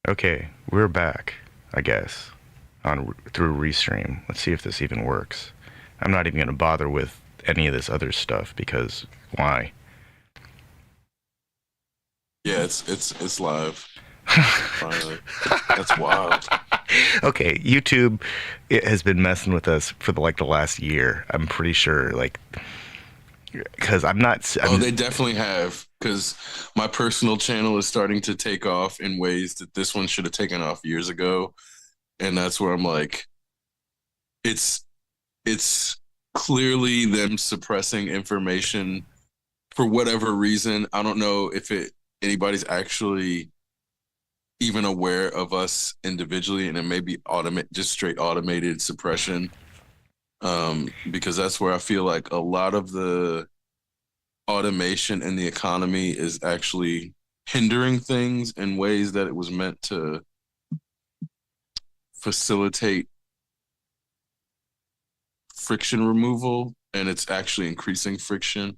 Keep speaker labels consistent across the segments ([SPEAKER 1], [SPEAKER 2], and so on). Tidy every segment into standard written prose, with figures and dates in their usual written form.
[SPEAKER 1] Okay, we're back, I guess, on through Restream. Let's see if this even works. I'm not even going to bother with any of this other stuff because why?
[SPEAKER 2] Yeah, it's live finally. That's wild.
[SPEAKER 1] Okay, YouTube it has been messing with us for the last year. I'm pretty sure, like, because I'm not.
[SPEAKER 2] Oh,
[SPEAKER 1] I'm
[SPEAKER 2] they definitely have because my personal channel is starting to take off in ways that this one should have taken off years ago, and that's where I'm like, it's it's clearly them suppressing information for whatever reason. I don't know if it anybody's actually even aware of us individually, and it may be automate just straight automated suppression. Because that's where I feel like a lot of the automation in the economy is actually hindering things in ways that it was meant to facilitate friction removal, and it's actually increasing friction.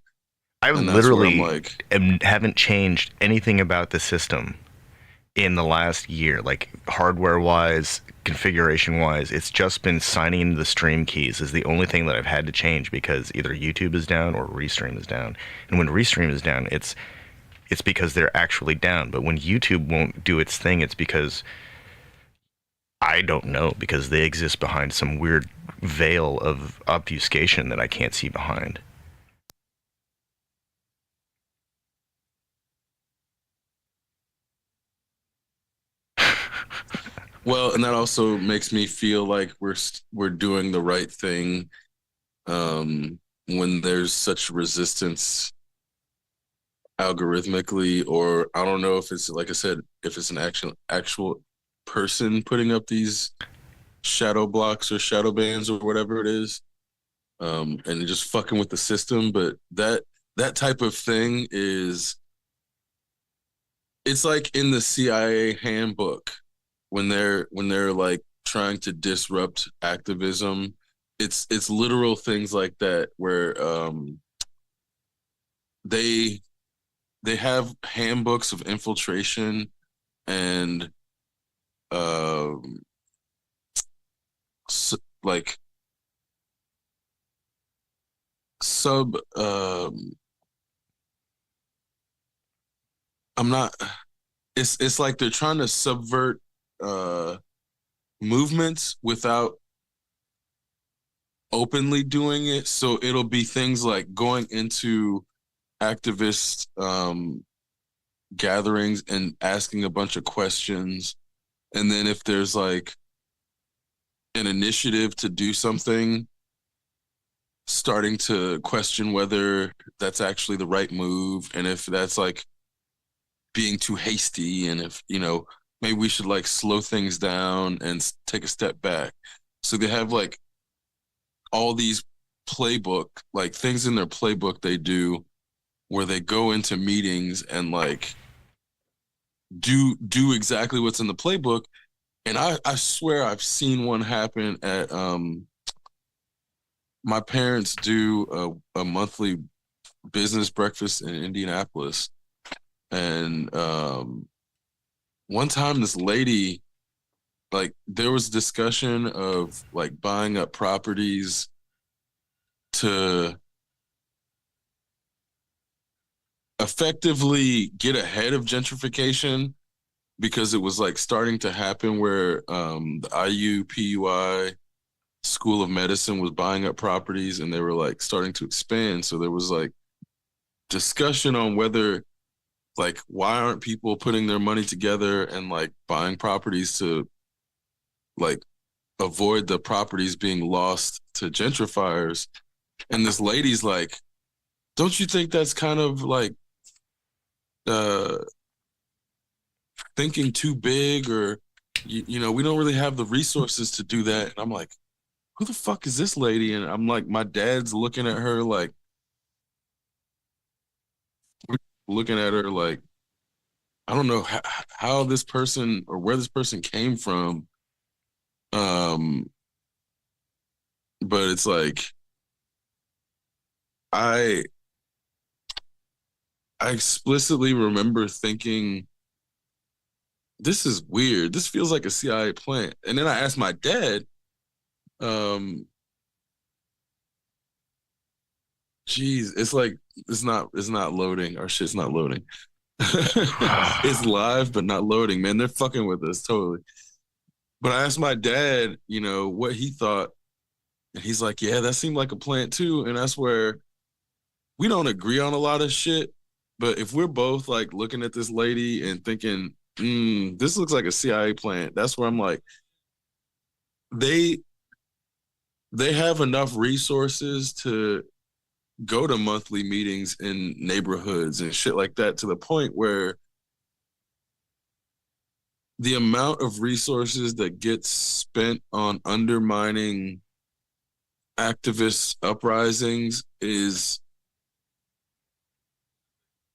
[SPEAKER 1] I
[SPEAKER 2] And that's where I'm
[SPEAKER 1] literally
[SPEAKER 2] like,
[SPEAKER 1] haven't changed anything about the system in the last year, like hardware wise, configuration wise. It's just been signing the stream keys is the only thing that I've had to change because either YouTube is down or Restream is down. And when Restream is down, it's because they're actually down. But when YouTube won't do its thing, it's because I don't know because they exist behind some weird veil of obfuscation that I can't see behind.
[SPEAKER 2] well, and that also makes me feel like we're doing the right thing when there's such resistance algorithmically, or I don't know if it's like I said, if it's an actual person putting up these shadow blocks or shadow bans or whatever it is, and just fucking with the system. But that type of thing is it's like in the CIA handbook when they're like trying to disrupt activism. It's literal things like that where they they have handbooks of infiltration and um like sub I'm not it's like they're trying to subvert uh movements without openly doing it. So it'll be things like going into activist gatherings and asking a bunch of questions. And then if there's like an initiative to do something, starting to question whether that's actually the right move and if that's like being too hasty and if, maybe we should like slow things down and take a step back. So they have like all these playbook, like things in their playbook they do where they go into meetings and like do exactly what's in the playbook. And I swear I've seen one happen at my parents do a monthly business breakfast in Indianapolis. And one time this lady, like there was discussion of like buying up properties to effectively get ahead of gentrification because it was like starting to happen where the IUPUI School of Medicine was buying up properties and they were like starting to expand. So there was like discussion on whether like why aren't people putting their money together and like buying properties to like avoid the properties being lost to gentrifiers. And this lady's like, don't you think that's kind of like uh thinking too big or we don't really have the resources to do that. And I'm like, who the fuck is this lady? And I'm like, my dad's looking at her like, I don't know how this person or where this person came from. Um, but it's like I I explicitly remember thinking this is weird. This feels like a CIA plant. And then I asked my dad, um, geez, it's like it's not loading. Our shit's not loading. It's live, but not loading, man. They're fucking with us totally. But I asked my dad, what he thought, and he's like, yeah, that seemed like a plant too. And that's where we don't agree on a lot of shit. But if we're both like looking at this lady and thinking, this looks like a CIA plant, that's where I'm like, they they have enough resources to go to monthly meetings in neighborhoods and shit like that to the point where the amount of resources that gets spent on undermining activist uprisings is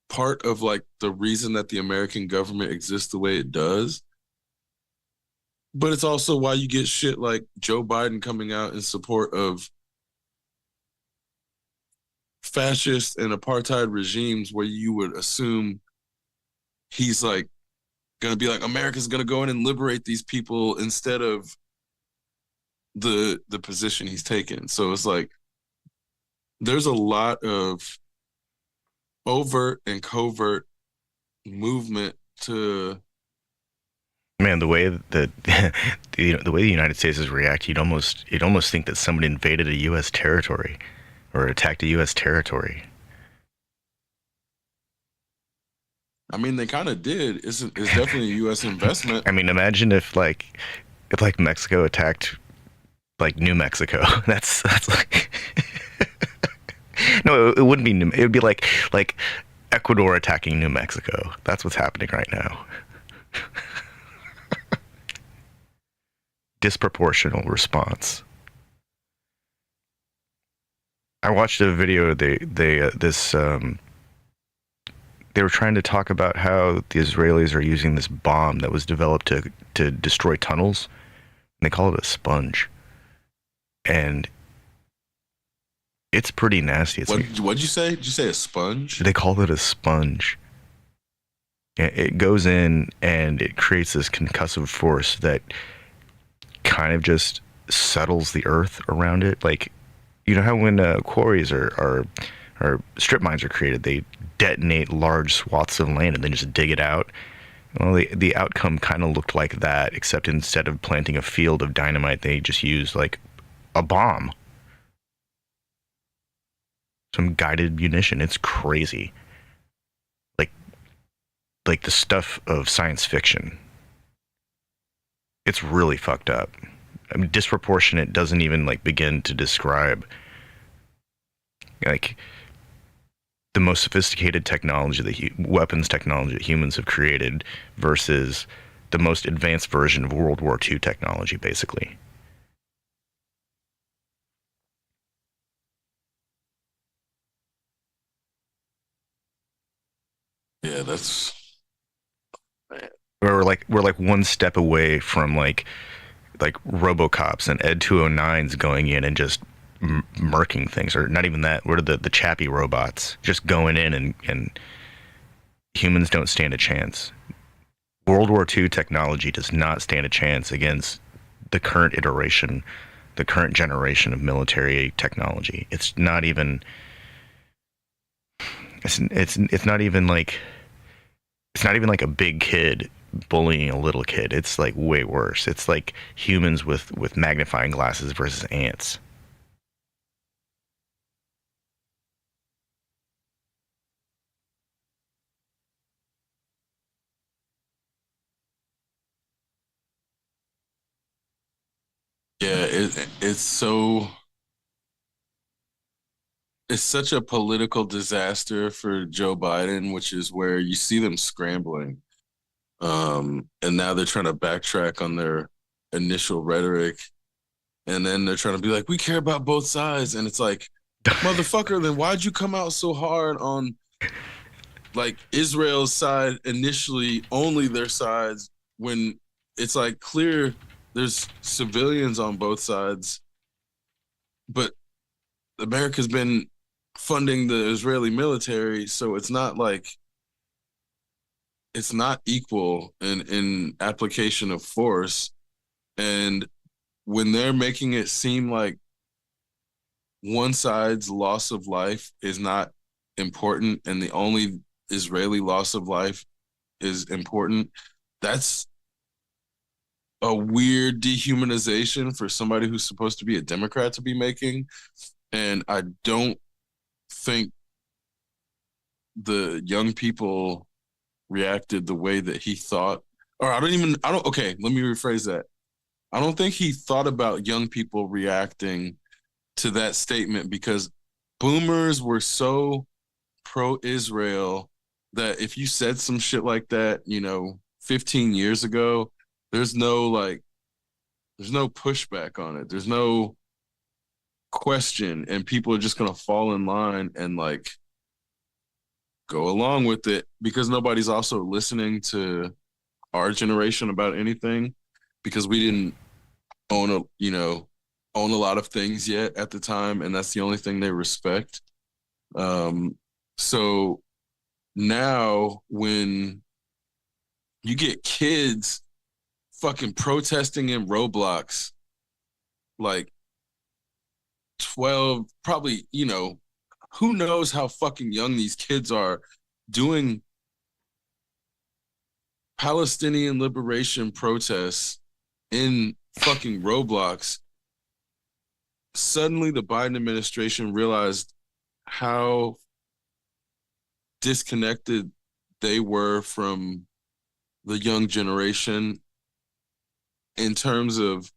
[SPEAKER 2] part of like the reason that the American government exists the way it does. But it's also why you get shit like Joe Biden coming out in support of fascist and apartheid regimes where you would assume he's like gonna be like America's gonna go in and liberate these people instead of the position he's taken. So it's like there's a lot of overt and covert movement to
[SPEAKER 1] Man, the way that the way the United States is react, you'd almost think that somebody invaded a U.S. territory or attacked a U.S. territory.
[SPEAKER 2] I mean they kind of did. It's definitely a US investment.
[SPEAKER 1] I mean, imagine if like Mexico attacked like New Mexico. That's like no, it wouldn't be New. It would be like Ecuador attacking New Mexico. That's what's happening right now. Disproportional response. I watched a video. They were trying to talk about how the Israelis are using this bomb that was developed to destroy tunnels. And they call it a sponge, and it's pretty nasty. It's
[SPEAKER 2] What'd you say? Did you say a sponge?
[SPEAKER 1] they call it a sponge. It goes in and it creates this concussive force that kind of just settles the earth around it. Like, you know how when quarries or strip mines are created, they detonate large swaths of land and then just dig it out. Well, the outcome kind of looked like that, except instead of planting a field of dynamite, they just used like a bomb, some guided munition. It's crazy, like like the stuff of science fiction. It's really fucked up. I mean, disproportionate doesn't even like begin to describe like the most sophisticated technology, weapons technology that humans have created versus the most advanced version of World War II technology, basically.
[SPEAKER 2] Yeah, that's man.
[SPEAKER 1] We're like one step away from like RoboCops and Ed 209s going in and just murking things, or not even that. What are the chappy robots just going in and humans don't stand a chance. World War II technology does not stand a chance against the current iteration, the current generation of military technology. It's not even like a big kid bullying a little kid. It's like way worse. It's like humans with magnifying glasses versus ants.
[SPEAKER 2] Yeah, it's such a political disaster for Joe Biden, which is where you see them scrambling. And now they're trying to backtrack on their initial rhetoric. And then they're trying to be like, we care about both sides. And it's like, motherfucker, then why'd you come out so hard on like Israel's side initially, only their sides, when it's like clear there's civilians on both sides, but America's been funding the Israeli military, so it's not like it's not equal in application of force. And when they're making it seem like one side's loss of life is not important and the only Israeli loss of life is important, that's a weird dehumanization for somebody who's supposed to be a Democrat to be making. And I don't think the young people reacted the way that he thought. Or okay, let me rephrase that. I don't think he thought about young people reacting to that statement because boomers were so pro Israel that if you said some shit like that, 15 years ago, there's no there's no pushback on it. There's no question, and people are just gonna fall in line and go along with it because nobody's also listening to our generation about anything because we didn't own own a lot of things yet at the time, and that's the only thing they respect. So now when you get kids fucking protesting in Roblox, like 12, probably, who knows how fucking young these kids are doing Palestinian liberation protests in fucking Roblox. Suddenly the Biden administration realized how disconnected they were from the young generation in terms of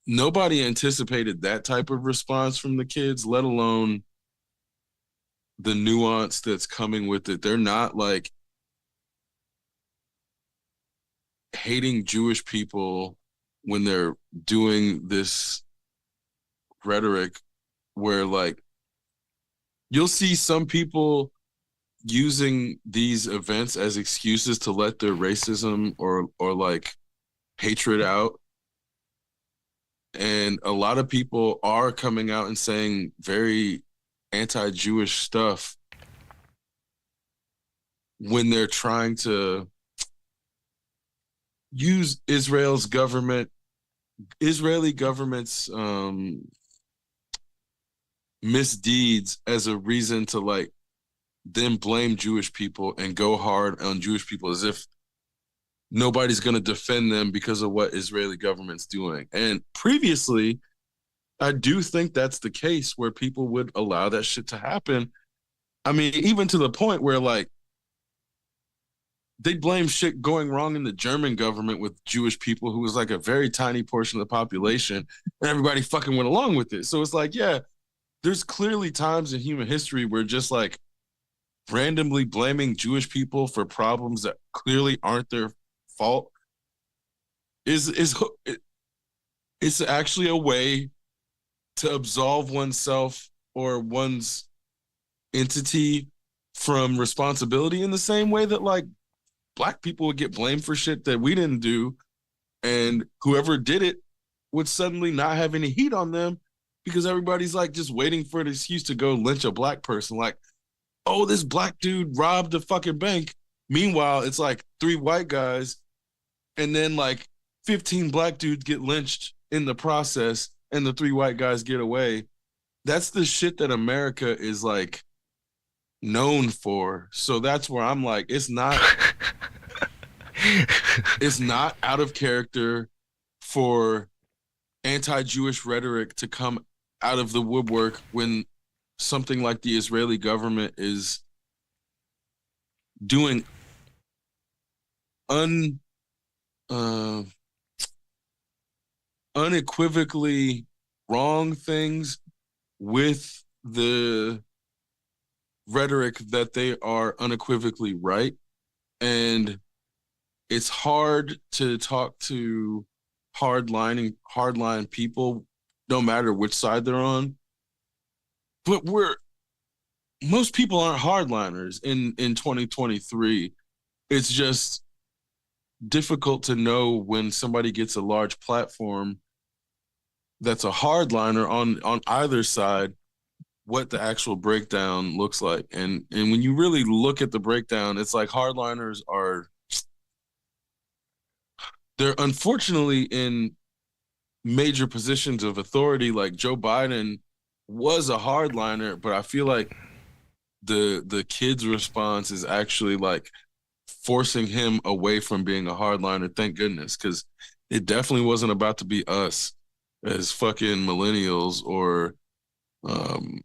[SPEAKER 2] nobody anticipated that type of response from the kids, let alone the nuance that's coming with it. They're not hating Jewish people when they're doing this rhetoric where you'll see some people using these events as excuses to let their racism or hatred out. And a lot of people are coming out and saying very anti-Jewish stuff when they're trying to use Israeli government's misdeeds as a reason to then blame Jewish people and go hard on Jewish people as if nobody's going to defend them because of what Israeli government's doing. And previously, I do think that's the case where people would allow that shit to happen. I mean, even to the point where they blame shit going wrong in the German government with Jewish people who was a very tiny portion of the population, and everybody fucking went along with it. So it's yeah, there's clearly times in human history where just randomly blaming Jewish people for problems that clearly aren't their fault it's actually a way to absolve oneself or one's entity from responsibility in the same way that Black people would get blamed for shit that we didn't do, and whoever did it would suddenly not have any heat on them because everybody's just waiting for an excuse to go lynch a Black person. Oh, this Black dude robbed a fucking bank. Meanwhile, it's 3 white guys, and then 15 Black dudes get lynched in the process, and the 3 white guys get away. That's the shit that America is known for. So that's where I'm it's not it's not out of character for anti-Jewish rhetoric to come out of the woodwork when something like the Israeli government is doing unequivocally wrong things with the rhetoric that they are unequivocally right. And it's hard to talk to hardline people, no matter which side they're on. But most people aren't hardliners in 2023. It's just difficult to know when somebody gets a large platform that's a hardliner on either side what the actual breakdown looks like. And when you really look at the breakdown, it's like hardliners are they're unfortunately in major positions of authority. Like Joe Biden was a hardliner, but I feel like the kids' response is actually like forcing him away from being a hardliner. Thank goodness, because it definitely wasn't about to be us as fucking millennials or um,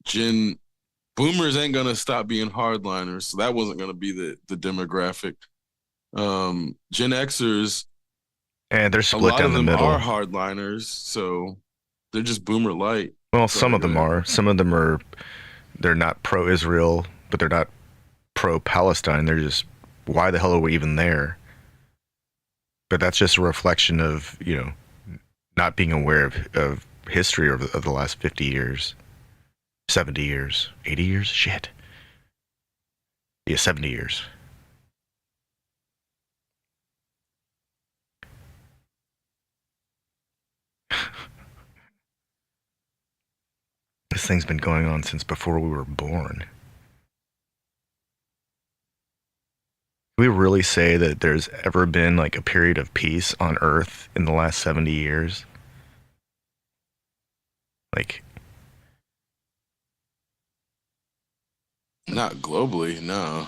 [SPEAKER 2] Gen boomers ain't gonna stop being hardliners, so that wasn't gonna be the demographic. Gen Xers,
[SPEAKER 1] And they're
[SPEAKER 2] a
[SPEAKER 1] split
[SPEAKER 2] lot
[SPEAKER 1] down
[SPEAKER 2] of
[SPEAKER 1] the
[SPEAKER 2] them are
[SPEAKER 1] middle.
[SPEAKER 2] hardliners, so they're just boomer light.
[SPEAKER 1] Well, some
[SPEAKER 2] Sorry,
[SPEAKER 1] of
[SPEAKER 2] go
[SPEAKER 1] them
[SPEAKER 2] ahead.
[SPEAKER 1] are. Some of them are. They're not pro-Israel, but they're not pro-Palestine. They're just, why the hell are we even there? But that's just a reflection of, not being aware of history of the last 50 years, 70 years, 80 years. Shit. Yeah, 70 years. This thing's been going on since before we were born. We really say that there's ever been like a period of peace on Earth in the last 70 years? Like,
[SPEAKER 2] Not globally, no.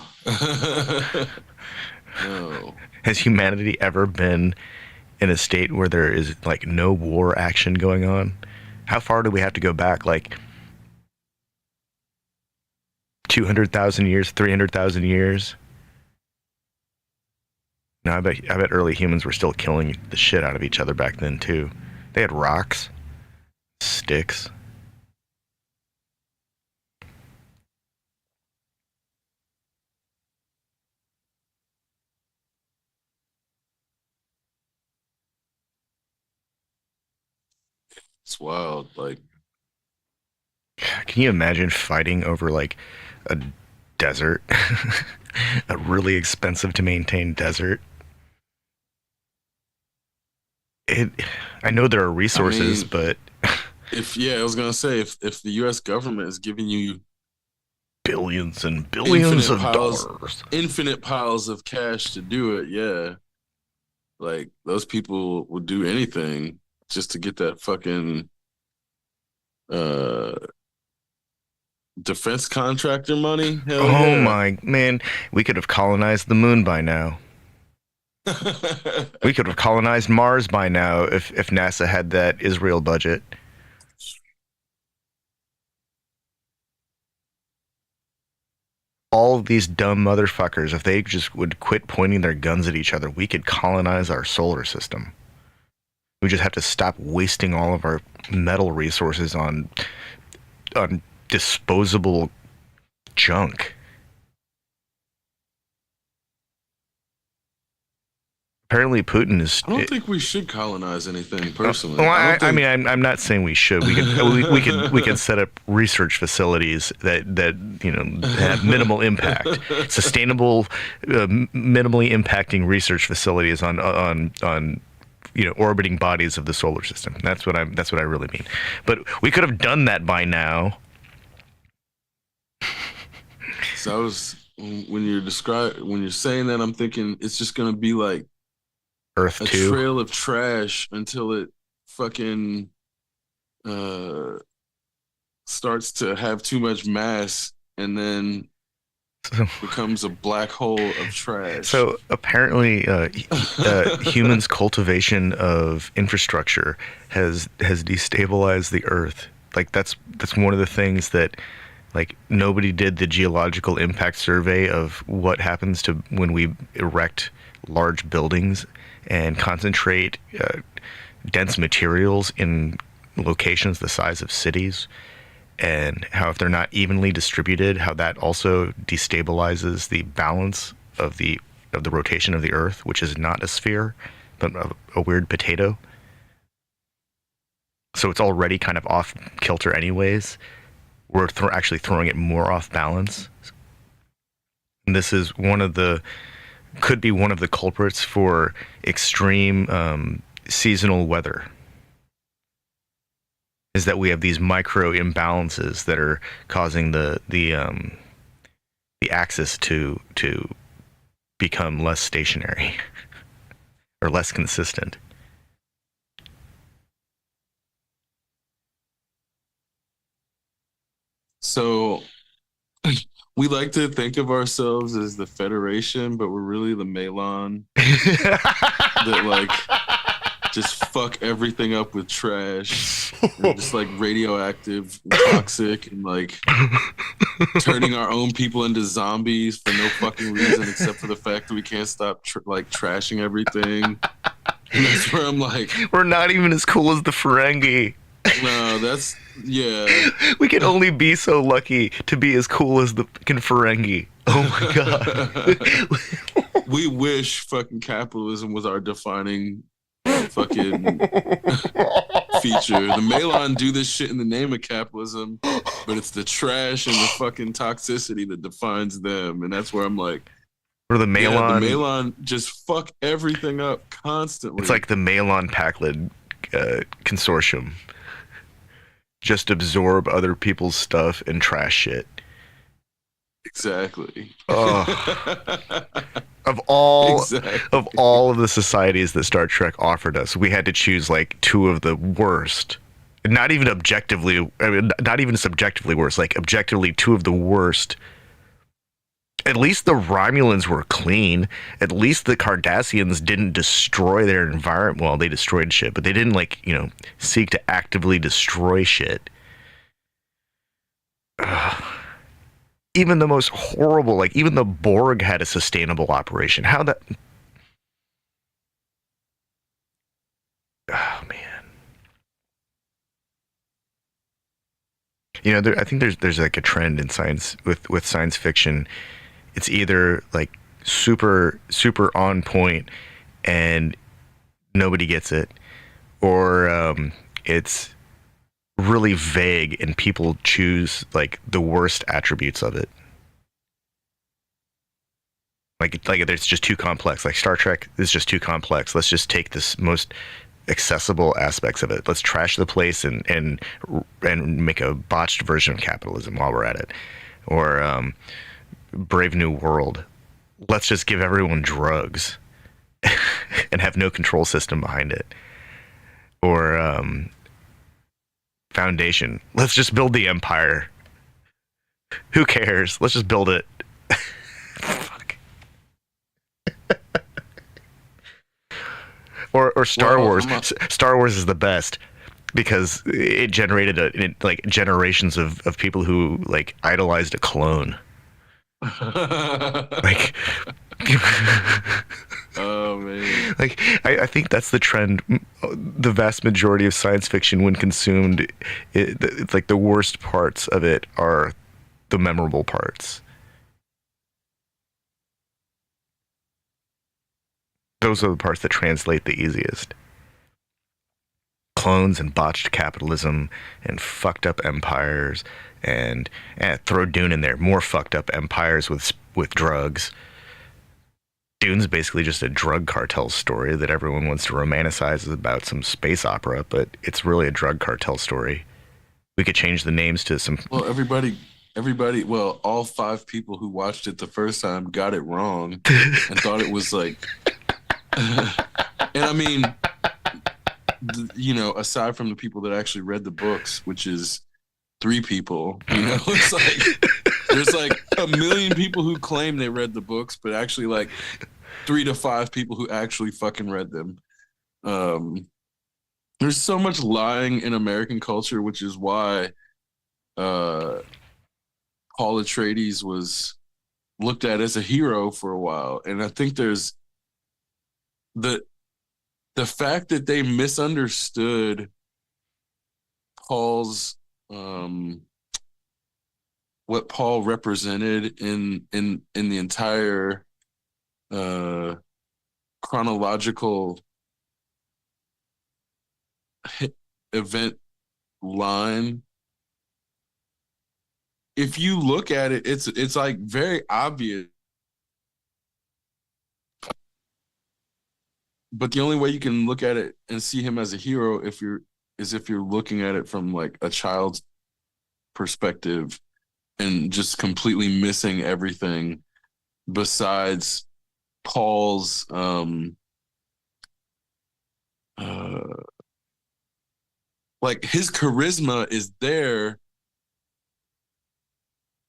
[SPEAKER 2] No.
[SPEAKER 1] has humanity ever been in a state where there is like no war action going on? How far do we have to go back? Like 200,000 years, 300,000 years? No, I bet early humans were still killing the shit out of each other back then too. They had rocks, sticks.
[SPEAKER 2] It's wild. Like,
[SPEAKER 1] Can you imagine fighting over like a desert? A really expensive to maintain desert? It I know there are
[SPEAKER 2] I
[SPEAKER 1] resources,
[SPEAKER 2] mean,
[SPEAKER 1] but
[SPEAKER 2] if yeah, I was gonna say if the US government is giving you
[SPEAKER 1] billions and billions
[SPEAKER 2] infinite
[SPEAKER 1] of
[SPEAKER 2] piles
[SPEAKER 1] dollars.
[SPEAKER 2] infinite piles of cash to do it, yeah. Like those people would do anything just to get that fucking uh defense contractor money. Hell
[SPEAKER 1] Oh
[SPEAKER 2] yeah.
[SPEAKER 1] my man, we could have colonized the moon by now. We could have colonized Mars by now if NASA had that Israel budget. All of these dumb motherfuckers, if they just would quit pointing their guns at each other, we could colonize our solar system. We just have to stop wasting all of our metal resources on disposable junk. Apparently, Putin is.
[SPEAKER 2] I don't think we should colonize anything
[SPEAKER 1] Well,
[SPEAKER 2] personally. I
[SPEAKER 1] I,
[SPEAKER 2] don't
[SPEAKER 1] I
[SPEAKER 2] think
[SPEAKER 1] mean, I'm not saying we should. We could set up research facilities that have minimal impact, sustainable, minimally impacting research facilities on orbiting bodies of the solar system. That's what I really mean. But we could have done that by now.
[SPEAKER 2] so I was when you're saying that I'm thinking it's just gonna be like
[SPEAKER 1] Earth
[SPEAKER 2] a
[SPEAKER 1] two.
[SPEAKER 2] trail of trash until it fucking uh starts to have too much mass and then
[SPEAKER 1] So,
[SPEAKER 2] becomes a black hole of trash.
[SPEAKER 1] so apparently, humans' cultivation of infrastructure has destabilized the Earth. Like that's one of the things that like nobody did the geological impact survey of what happens to when we erect large buildings and concentrate dense materials in locations the size of cities, and how if they're not evenly distributed, how that also destabilizes the balance of the rotation of the Earth, which is not a sphere, but a weird potato. So it's already kind of off kilter, anyways. We're actually throwing it more off balance. And this is could be one of the culprits for extreme seasonal weather. is that we have these micro imbalances that are causing the axis to become less stationary or less consistent.
[SPEAKER 2] So we like to think of ourselves as the Federation, but we're really the Malon that like just fuck everything up with trash and just like radioactive and toxic and like turning our own people into zombies for no fucking reason except for the fact that we can't stop like trashing everything. And that's where I'm like,
[SPEAKER 1] We're not even as cool as the Ferengi.
[SPEAKER 2] no, that's yeah.
[SPEAKER 1] We can only be so lucky to be as cool as the fucking Ferengi. Oh my god.
[SPEAKER 2] We wish fucking capitalism was our defining fucking feature. The Malon do this shit in the name of capitalism, but it's the trash and the fucking toxicity that defines them. And that's where I'm like,
[SPEAKER 1] Or the
[SPEAKER 2] yeah, the
[SPEAKER 1] Malon.
[SPEAKER 2] Malon just fuck everything up constantly.
[SPEAKER 1] It's like the Malon Paklid consortium. Just absorb other people's stuff and trash shit.
[SPEAKER 2] Exactly.
[SPEAKER 1] Of all
[SPEAKER 2] Exactly.
[SPEAKER 1] of all of the societies that Star Trek offered us, we had to choose like two of the worst. Not even objectively, I mean, not even subjectively worse, like objectively two of the worst. At least the Romulans were clean. At least the Cardassians didn't destroy their environment. Well, they destroyed shit, but they didn't like, seek to actively destroy shit. Ugh. Even the most horrible, like even the Borg had a sustainable operation. How that? Oh man. I think there's like a trend in science with science fiction. It's either like super on point and nobody gets it, or it's really vague and people choose like the worst attributes of it. Like it's just too complex. Like Star Trek is just too complex. Let's just take this most accessible aspects of it. Let's trash the place and make a botched version of capitalism while we're at it. Or Brave New World. Let's just give everyone drugs and have no control system behind it. Or Foundation. Let's just build the empire. Who cares? Let's just build it. Fuck. Or Star Wars. Star Wars is the best because it generated like generations of people who like idolized a clone. Like
[SPEAKER 2] oh man.
[SPEAKER 1] Like I think that's the trend. The vast majority of science fiction, when consumed, it's like the worst parts of it are the memorable parts. Those are the parts that translate the easiest. Clones and botched capitalism and fucked up empires and throw Dune in there. More fucked up empires with drugs. Dune's basically just a drug cartel story that everyone wants to romanticize as about some space opera, but it's really a drug cartel story. We could change the names to some.
[SPEAKER 2] Well, everybody, well, all five people who watched it the first time got it wrong and thought it was like, and I mean, aside from the people that actually read the books, which is three people, it's like there's like a million people who claim they read the books, but actually like 3 to 5 people who actually fucking read them. There's so much lying in American culture, which is why Paul Atreides was looked at as a hero for a while. And I think there's the fact that they misunderstood Paul's what Paul represented in the entire chronological event line. If you look at it, it's like very obvious. But the only way you can look at it and see him as a hero if you're is if you're looking at it from like a child's perspective and just completely missing everything besides Paul's uh like his charisma is there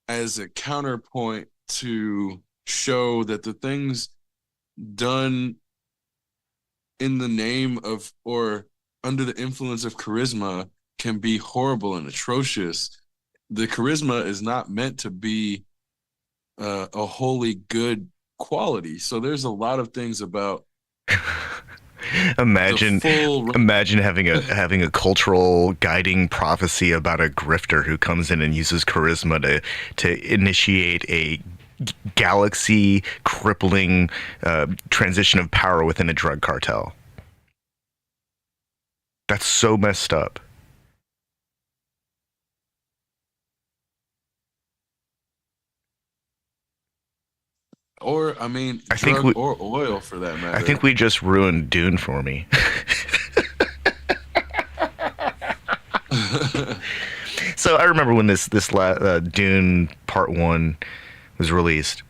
[SPEAKER 2] as a counterpoint to show that the things done in the name of or under the influence of charisma can be horrible and atrocious. The charisma is not meant to be a wholly good quality. So there's a lot of things about the
[SPEAKER 1] Imagine,
[SPEAKER 2] full.
[SPEAKER 1] imagine having a cultural guiding prophecy about a grifter who comes in and uses charisma to initiate a galaxy crippling transition of power within a drug cartel. That's so messed up.
[SPEAKER 2] Or I mean,
[SPEAKER 1] I think
[SPEAKER 2] drug
[SPEAKER 1] we,
[SPEAKER 2] or oil for that
[SPEAKER 1] I think
[SPEAKER 2] matter.
[SPEAKER 1] we just ruined Dune for me. So I remember when Dune Part One was released,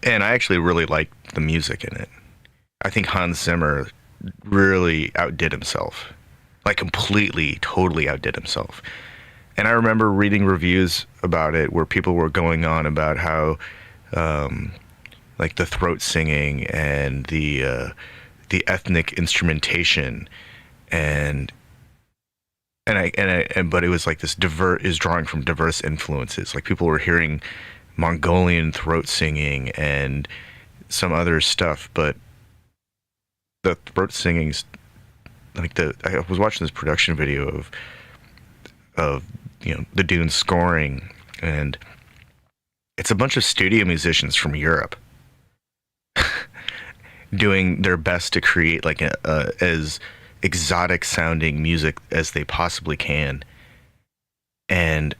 [SPEAKER 1] and I actually really liked the music in it. I think Hans Zimmer really outdid himself, like completely, totally outdid himself. And I remember reading reviews about it where people were going on about how, like the throat singing and the ethnic instrumentation and but it was like this is drawing from diverse influences. Like people were hearing Mongolian throat singing and some other stuff, but the throat singing's like I was watching this production video of the Dune scoring, and it's a bunch of studio musicians from Europe doing their best to create like a as exotic sounding music as they possibly can. And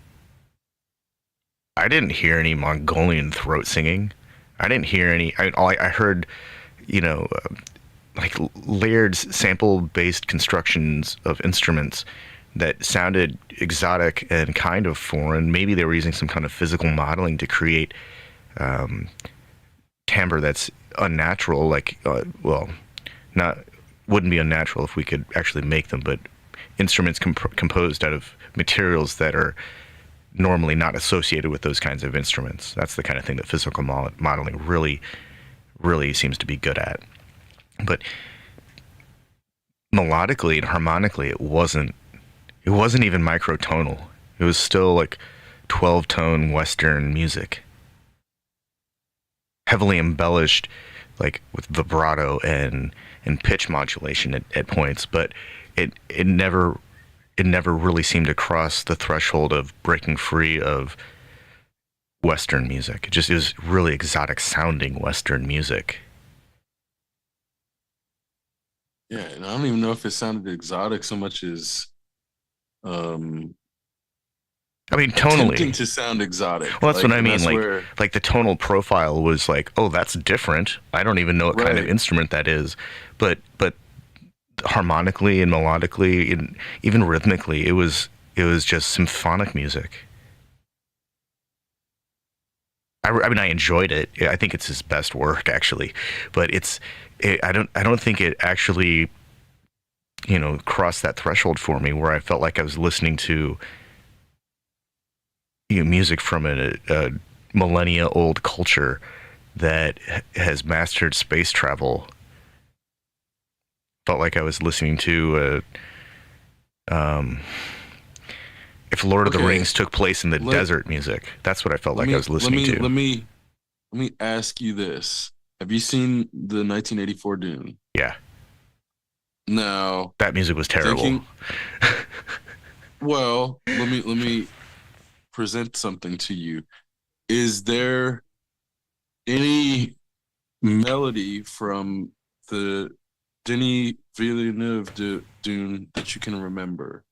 [SPEAKER 1] I didn't hear any Mongolian throat singing. I didn't hear any. I heard, you know, like layered sample based constructions of instruments that sounded exotic and kind of foreign. Maybe they were using some kind of physical modeling to create timbre that's unnatural. Like, well, not wouldn't be unnatural if we could actually make them, but instruments composed out of materials that are normally not associated with those kinds of instruments. That's the kind of thing that physical modeling really seems to be good at. But melodically and harmonically, it wasn't even microtonal. It was still like 12-tone Western music, heavily embellished, like with vibrato and pitch modulation at points, but it never really seemed to cross the threshold of breaking free of Western music. It was really exotic sounding Western music.
[SPEAKER 2] Yeah, and I don't even know if it sounded exotic so much as um
[SPEAKER 1] I mean,
[SPEAKER 2] attempting
[SPEAKER 1] tonally.
[SPEAKER 2] to sound exotic.
[SPEAKER 1] Well, that's what
[SPEAKER 2] Like,
[SPEAKER 1] I
[SPEAKER 2] and
[SPEAKER 1] mean.
[SPEAKER 2] that's where
[SPEAKER 1] Like the tonal profile was like, oh, that's different. I don't even know what kind of
[SPEAKER 2] right.
[SPEAKER 1] instrument that is, but harmonically and melodically and even rhythmically, it was just symphonic music. I mean, I enjoyed it. I think it's his best work actually, but I don't think it actually crossed that threshold for me where I felt like I was listening to music from a millennia old culture that has mastered space travel. Felt like I was listening to if Lord of the
[SPEAKER 2] Okay.
[SPEAKER 1] Rings took place in the
[SPEAKER 2] Let
[SPEAKER 1] desert music. That's what I felt
[SPEAKER 2] let
[SPEAKER 1] like I
[SPEAKER 2] me
[SPEAKER 1] was
[SPEAKER 2] let
[SPEAKER 1] listening
[SPEAKER 2] me
[SPEAKER 1] to.
[SPEAKER 2] let me let me ask you this. Have you seen the 1984 Dune?
[SPEAKER 1] Yeah,
[SPEAKER 2] Now,
[SPEAKER 1] that music was terrible.
[SPEAKER 2] thinking, well, let me present something to you. Is there any melody from the Denis Villeneuve Dune that you can remember?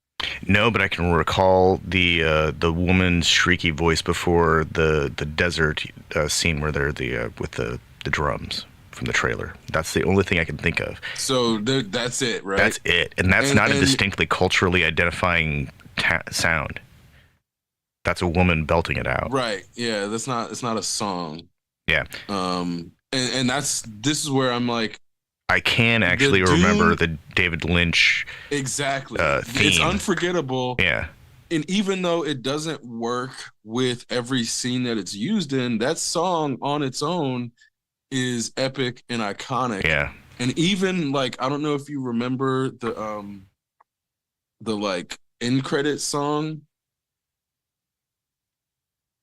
[SPEAKER 1] No, but I can recall the woman's shrieky voice before the desert scene where they're with the drums. from the trailer. That's the only thing I can think of.
[SPEAKER 2] So that's it, right?
[SPEAKER 1] That's it, and that's not a
[SPEAKER 2] And
[SPEAKER 1] distinctly culturally identifying sound. That's a woman belting it out.
[SPEAKER 2] right, yeah, that's not it's not a song.
[SPEAKER 1] Yeah,
[SPEAKER 2] And this is where I'm like,
[SPEAKER 1] I can
[SPEAKER 2] the
[SPEAKER 1] actually remember
[SPEAKER 2] dude
[SPEAKER 1] the David Lynch
[SPEAKER 2] exactly. It's
[SPEAKER 1] theme.
[SPEAKER 2] unforgettable.
[SPEAKER 1] Yeah,
[SPEAKER 2] And even though it doesn't work with every scene that it's used in, that song on its own is epic and iconic.
[SPEAKER 1] yeah.
[SPEAKER 2] And even like I don't know if you remember the like end credit song.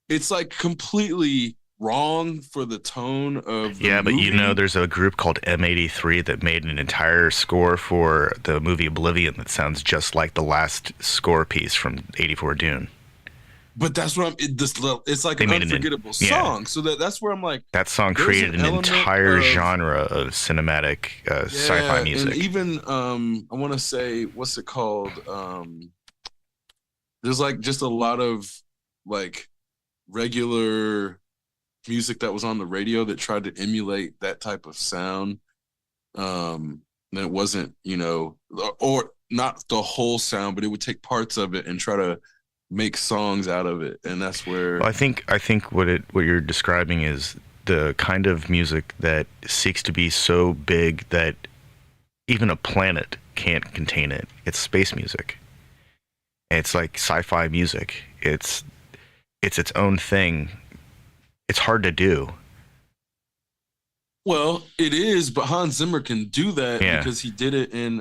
[SPEAKER 2] It's like completely wrong for the tone of the
[SPEAKER 1] Yeah, but
[SPEAKER 2] movie.
[SPEAKER 1] there's a group called M83 that made an entire score for the movie Oblivion that sounds just like the last score piece from '84 Dune.
[SPEAKER 2] But that's what it's like
[SPEAKER 1] They
[SPEAKER 2] an
[SPEAKER 1] made
[SPEAKER 2] unforgettable
[SPEAKER 1] yeah.
[SPEAKER 2] song. So that's where I'm like,
[SPEAKER 1] That song
[SPEAKER 2] there's
[SPEAKER 1] created
[SPEAKER 2] an
[SPEAKER 1] an
[SPEAKER 2] element
[SPEAKER 1] entire
[SPEAKER 2] of
[SPEAKER 1] genre of cinematic sci-fi
[SPEAKER 2] yeah, and
[SPEAKER 1] music.
[SPEAKER 2] even I want to say what's it called? There's like just a lot of like regular music that was on the radio that tried to emulate that type of sound. And it wasn't, or not the whole sound, but it would take parts of it and try to make songs out of it. And that's where
[SPEAKER 1] Well, I think what you're describing is the kind of music that seeks to be so big that even a planet can't contain it. It's space music. It's like sci-fi music. It's its own thing. It's hard to do.
[SPEAKER 2] well, it is, but Hans Zimmer can do that
[SPEAKER 1] Yeah.
[SPEAKER 2] because he did it in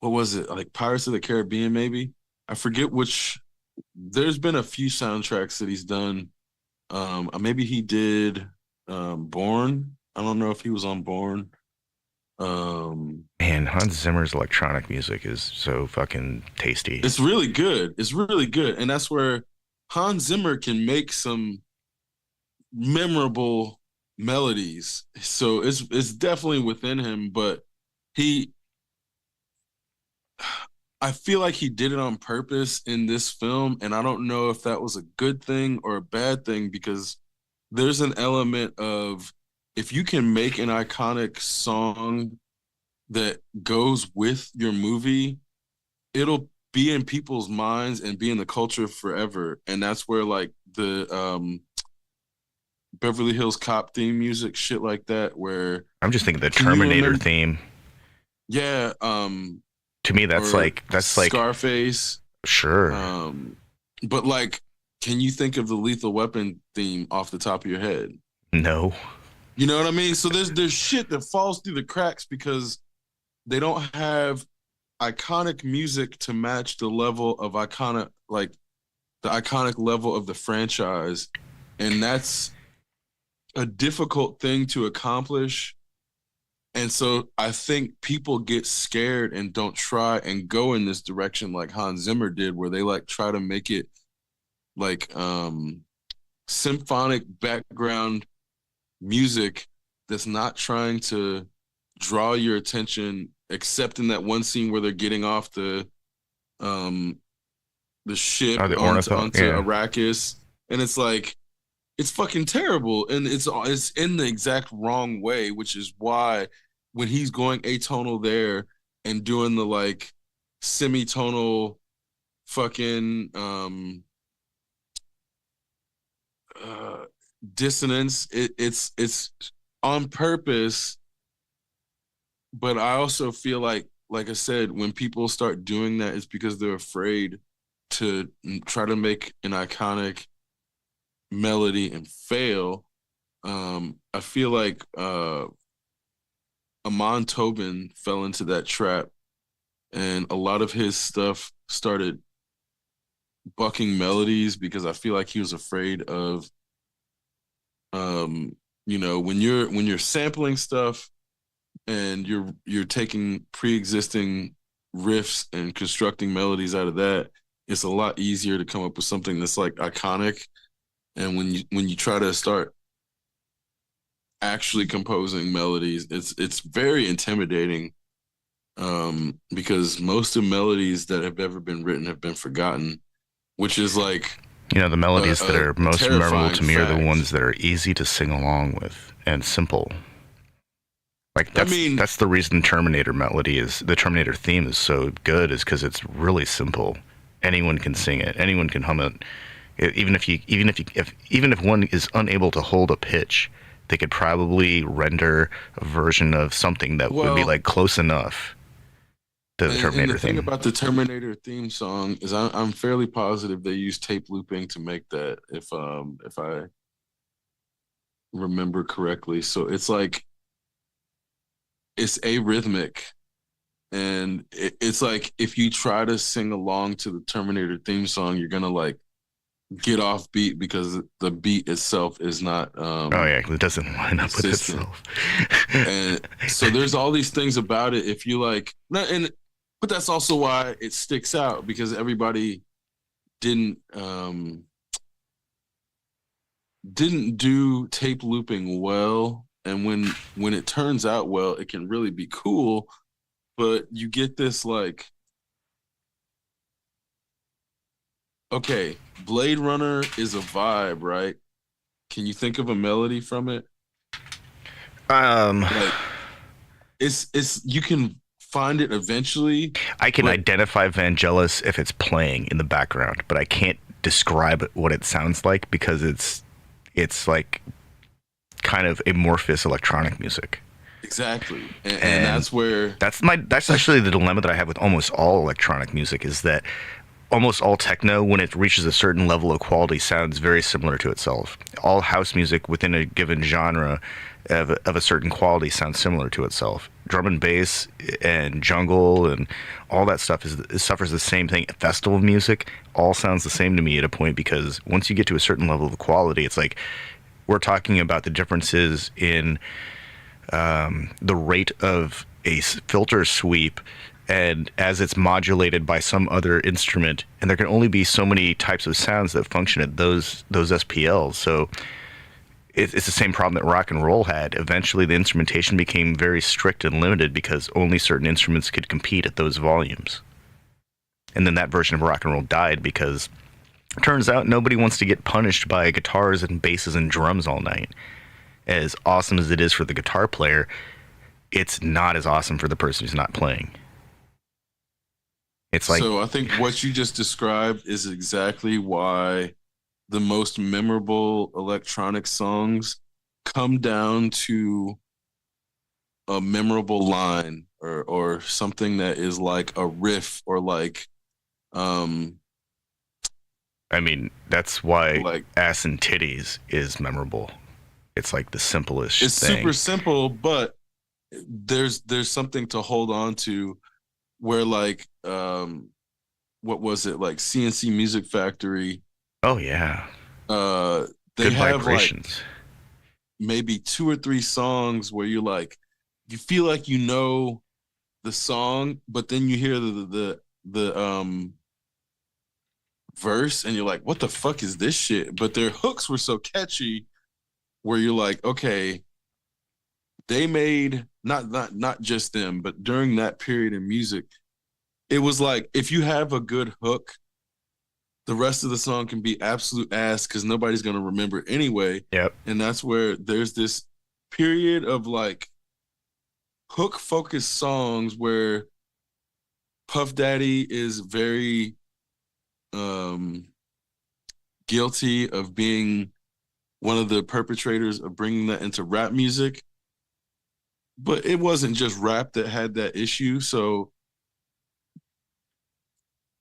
[SPEAKER 2] what was it? Like Pirates of the Caribbean, maybe? I forget which there's been a few soundtracks that he's done. Maybe he did Born. I don't know if he was on Born.
[SPEAKER 1] Man, Hans Zimmer's electronic music is so fucking tasty.
[SPEAKER 2] It's really good. It's really good. And that's where Hans Zimmer can make some memorable melodies. So it's definitely within him, but he I feel like he did it on purpose in this film, and I don't know if that was a good thing or a bad thing because there's an element of if you can make an iconic song that goes with your movie, it'll be in people's minds and be in the culture forever. And that's where like the Beverly Hills Cop theme music, shit like that, where
[SPEAKER 1] I'm just thinking the
[SPEAKER 2] can you
[SPEAKER 1] Terminator
[SPEAKER 2] remember?
[SPEAKER 1] theme.
[SPEAKER 2] Yeah,
[SPEAKER 1] To me, that's
[SPEAKER 2] or
[SPEAKER 1] like
[SPEAKER 2] Scarface.
[SPEAKER 1] sure.
[SPEAKER 2] But like, can you think of the Lethal Weapon theme off the top of your head?
[SPEAKER 1] No.
[SPEAKER 2] You know what I mean? So there's shit that falls through the cracks because they don't have iconic music to match the level of iconic, like the iconic level of the franchise, and that's a difficult thing to accomplish. And so I think people get scared and don't try and go in this direction like Hans Zimmer did, where they like try to make it like symphonic background music that's not trying to draw your attention, except in that one scene where they're getting off um the ship
[SPEAKER 1] Oh, the
[SPEAKER 2] onto
[SPEAKER 1] yeah.
[SPEAKER 2] Arrakis, and it's like it's fucking terrible, and it's in the exact wrong way, which is why when he's going atonal there and doing the like semitonal fucking uh dissonance, it's on purpose. But I also feel like I said, when people start doing that, it's because they're afraid to try to make an iconic melody and fail. I feel like Amon Tobin fell into that trap, and a lot of his stuff started bucking melodies because I feel like he was afraid of, when you're sampling stuff and you're taking pre-existing riffs and constructing melodies out of that, it's a lot easier to come up with something that's like iconic. And when you try to start actually composing melodies, it's very intimidating, because most of melodies that have ever been written have been forgotten, which is like
[SPEAKER 1] The melodies that are
[SPEAKER 2] a
[SPEAKER 1] most memorable
[SPEAKER 2] terrifying
[SPEAKER 1] to me are the
[SPEAKER 2] fact.
[SPEAKER 1] ones that are easy to sing along with and simple. Like
[SPEAKER 2] I mean,
[SPEAKER 1] that's the reason the Terminator theme is so good, is because it's really simple. Anyone can sing it. Anyone can hum it. Even if one is unable to hold a pitch, they could probably render a version of something that would be
[SPEAKER 2] well,
[SPEAKER 1] like close enough to the
[SPEAKER 2] and the
[SPEAKER 1] Terminator
[SPEAKER 2] thing
[SPEAKER 1] theme.
[SPEAKER 2] about the Terminator theme song is I'm fairly positive they use tape looping to make that, if I remember correctly. So it's like it's arrhythmic, and it's like if you try to sing along to the Terminator theme song, you're gonna like get off beat because the beat itself is not
[SPEAKER 1] Oh yeah, it doesn't line up with
[SPEAKER 2] consistent.
[SPEAKER 1] itself.
[SPEAKER 2] And so there's all these things about it. If you like, and but that's also why it sticks out because everybody didn't didn't do tape looping well. And when it turns out well, it can really be cool. But you get this like, okay, Blade Runner is a vibe, right? Can you think of a melody from it?
[SPEAKER 1] um,
[SPEAKER 2] Like it's you can find it eventually,
[SPEAKER 1] I can
[SPEAKER 2] but
[SPEAKER 1] identify Vangelis if it's playing in the background, but I can't describe what it sounds like because it's like kind of amorphous electronic music.
[SPEAKER 2] exactly. And
[SPEAKER 1] And
[SPEAKER 2] that's where
[SPEAKER 1] that's actually the dilemma that I have with almost all electronic music, is that almost all techno, when it reaches a certain level of quality, sounds very similar to itself. All house music within a given genre of a certain quality sounds similar to itself. Drum and bass and jungle and all that stuff suffers the same thing. Festival music all sounds the same to me at a point, because once you get to a certain level of quality, it's like we're talking about the differences in the rate of a filter sweep, and as it's modulated by some other instrument, and there can only be so many types of sounds that function at those SPLs. So it's the same problem that rock and roll had. Eventually, the instrumentation became very strict and limited because only certain instruments could compete at those volumes. And then that version of rock and roll died because it turns out nobody wants to get punished by guitars and basses and drums all night. As awesome as it is for the guitar player, it's not as awesome for the person who's not playing. It's like,
[SPEAKER 2] so I think what you just described is exactly why the most memorable electronic songs come down to a memorable line or something that is like a riff or um
[SPEAKER 1] I mean, that's why
[SPEAKER 2] like
[SPEAKER 1] ass and titties is memorable. It's like the simplest
[SPEAKER 2] it's super
[SPEAKER 1] thing.
[SPEAKER 2] simple, but there's something to hold on to where like what was it, like CNC Music Factory,
[SPEAKER 1] Oh yeah,
[SPEAKER 2] uh they
[SPEAKER 1] good
[SPEAKER 2] have like
[SPEAKER 1] vibrations.
[SPEAKER 2] maybe two or three songs where you're like you feel like you know the song, but then you hear the verse and you're like, what the fuck is this shit? But their hooks were so catchy where you're like, okay, they made not just them, but during that period in music, it was like if you have a good hook, the rest of the song can be absolute ass because nobody's gonna remember it anyway.
[SPEAKER 1] Yep.
[SPEAKER 2] And that's where there's this period of like hook focused songs where Puff Daddy is very um guilty of being one of the perpetrators of bringing that into rap music. But it wasn't just rap that had that issue. So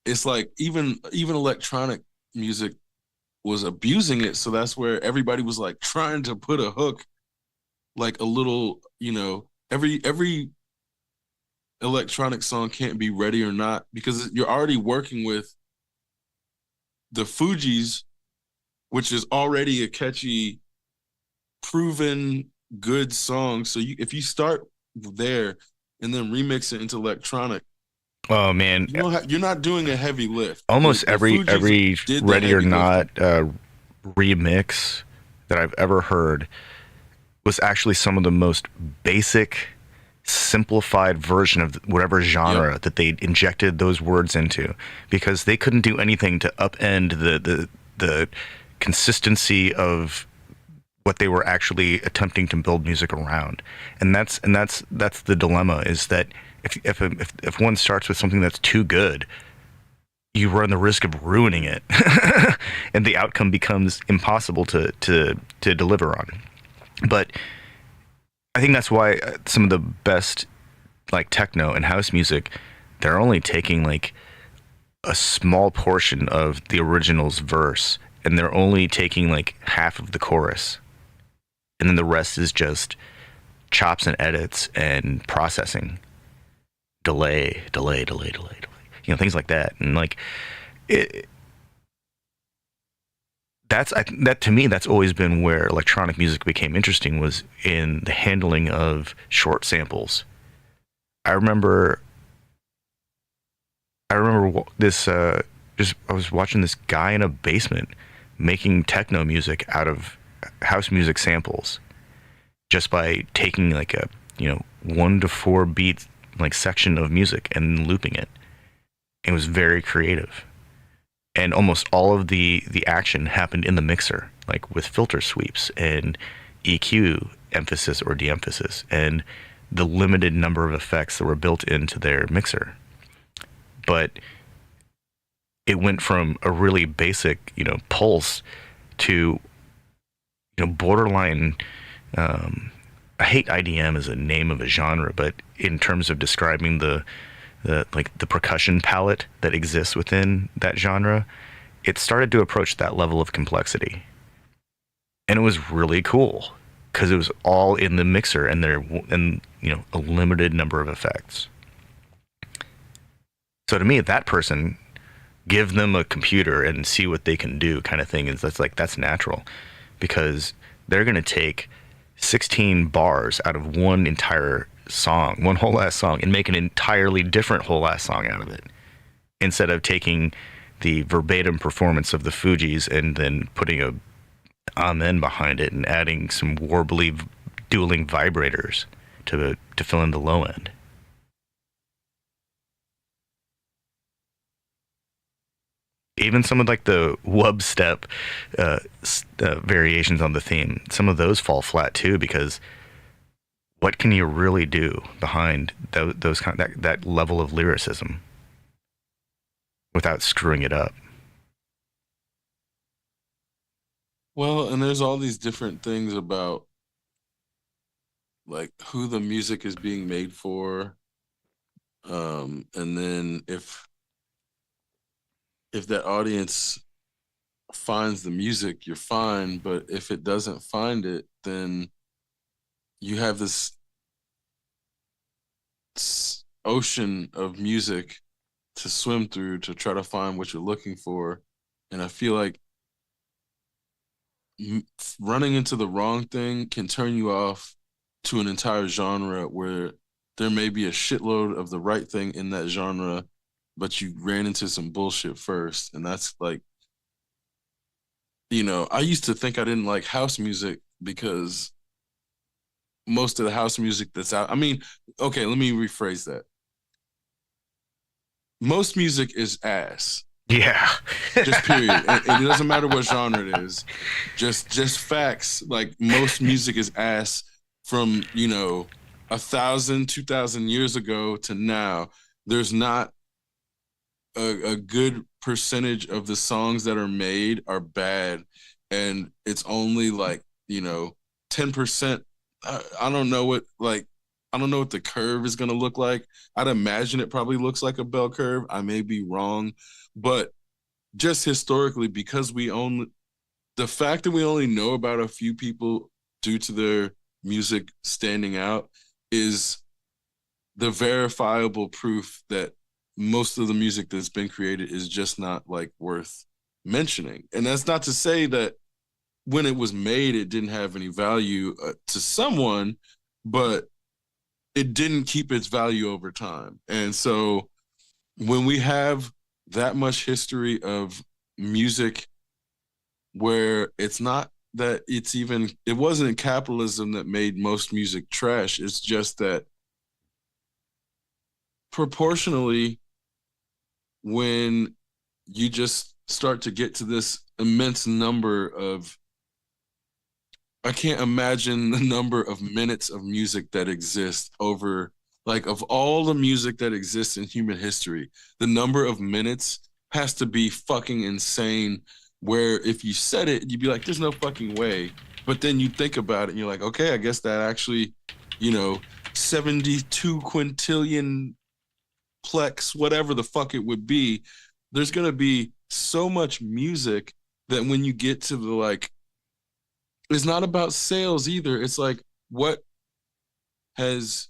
[SPEAKER 2] it's like even electronic music was abusing it. So that's where everybody was like trying to put a hook, like a little, every electronic song can't be Ready or Not because you're already working with the Fugees, which is already a catchy, proven good song. So if you start there and then remix it into electronic,
[SPEAKER 1] Oh man,
[SPEAKER 2] you're not doing a heavy lift.
[SPEAKER 1] almost
[SPEAKER 2] The Fugees
[SPEAKER 1] every
[SPEAKER 2] did the
[SPEAKER 1] Ready or
[SPEAKER 2] heavy
[SPEAKER 1] Not
[SPEAKER 2] lifting.
[SPEAKER 1] remix that I've ever heard was actually some of the most basic, simplified version of whatever
[SPEAKER 2] Yep.
[SPEAKER 1] genre that they injected those words into, because they couldn't do anything to upend the consistency of what they were actually attempting to build music around. And that's the dilemma, is that if one starts with something that's too good, you run the risk of ruining it, and the outcome becomes impossible to deliver on. But I think that's why some of the best, like, techno and house music, they're only taking like a small portion of the original's verse, and they're only taking like half of the chorus, and then the rest is just chops and edits and processing, delay, things like that. And like it, that to me, that's always been where electronic music became interesting, was in the handling of short samples. I remember this. Just I was watching this guy in a basement making techno music out of house music samples, just by taking like a 1 to 4 beat like section of music and looping it. It was very creative, and almost all of the action happened in the mixer, like with filter sweeps and EQ emphasis or de-emphasis, and the limited number of effects that were built into their mixer. But it went from a really basic, pulse to, borderline. I hate IDM as a name of a genre, but in terms of describing the percussion palette that exists within that genre, it started to approach that level of complexity, and it was really cool because it was all in the mixer, and a limited number of effects. So to me, that person, give them a computer and see what they can do, kind of thing, is that's natural, because they're going to take 16 bars out of one entire song, one whole ass song, and make an entirely different whole ass song out of it, instead of taking the verbatim performance of the Fugees and then putting a amen behind it and adding some warbly dueling vibrators to fill in the low end. Even some of like the wub step variations on the theme, some of those fall flat too, because what can you really do behind those that level of lyricism without screwing it up?
[SPEAKER 2] Well, and there's all these different things about like who the music is being made for. And then if that audience finds the music, you're fine. But if it doesn't find it, then you have this ocean of music to swim through to try to find what you're looking for. And I feel like running into the wrong thing can turn you off to an entire genre where there may be a shitload of the right thing in that genre, but you ran into some bullshit first. And that's like, I used to think I didn't like house music because most of the house music that's out, I mean, okay, let me rephrase that. Most music is ass.
[SPEAKER 1] Yeah.
[SPEAKER 2] Just period. And it doesn't matter what genre it is. Just facts. Like most music is ass from, 1,000, 2,000 years ago to now. There's not a good percentage of the songs that are made are bad. And it's only like, 10%. I don't know what the curve is going to look like. I'd imagine it probably looks like a bell curve. I may be wrong, but just historically, because the fact that we only know about a few people due to their music standing out is the verifiable proof that most of the music that's been created is just not like worth mentioning. And that's not to say that when it was made, it didn't have any value to someone, but it didn't keep its value over time. And so when we have that much history of music where it's not that it wasn't capitalism that made most music trash. It's just that proportionally, when you just start to get to this immense number of I can't imagine the number of minutes of music that exists over, like, of all the music that exists in human history, the number of minutes has to be fucking insane. Where if you said it, you'd be like, there's no fucking way. But then you think about it and you're like, okay, I guess that actually, you know, 72 quintillion plex, whatever the fuck it would be, there's going to be so much music that when you get to the like, it's not about sales either. It's like what has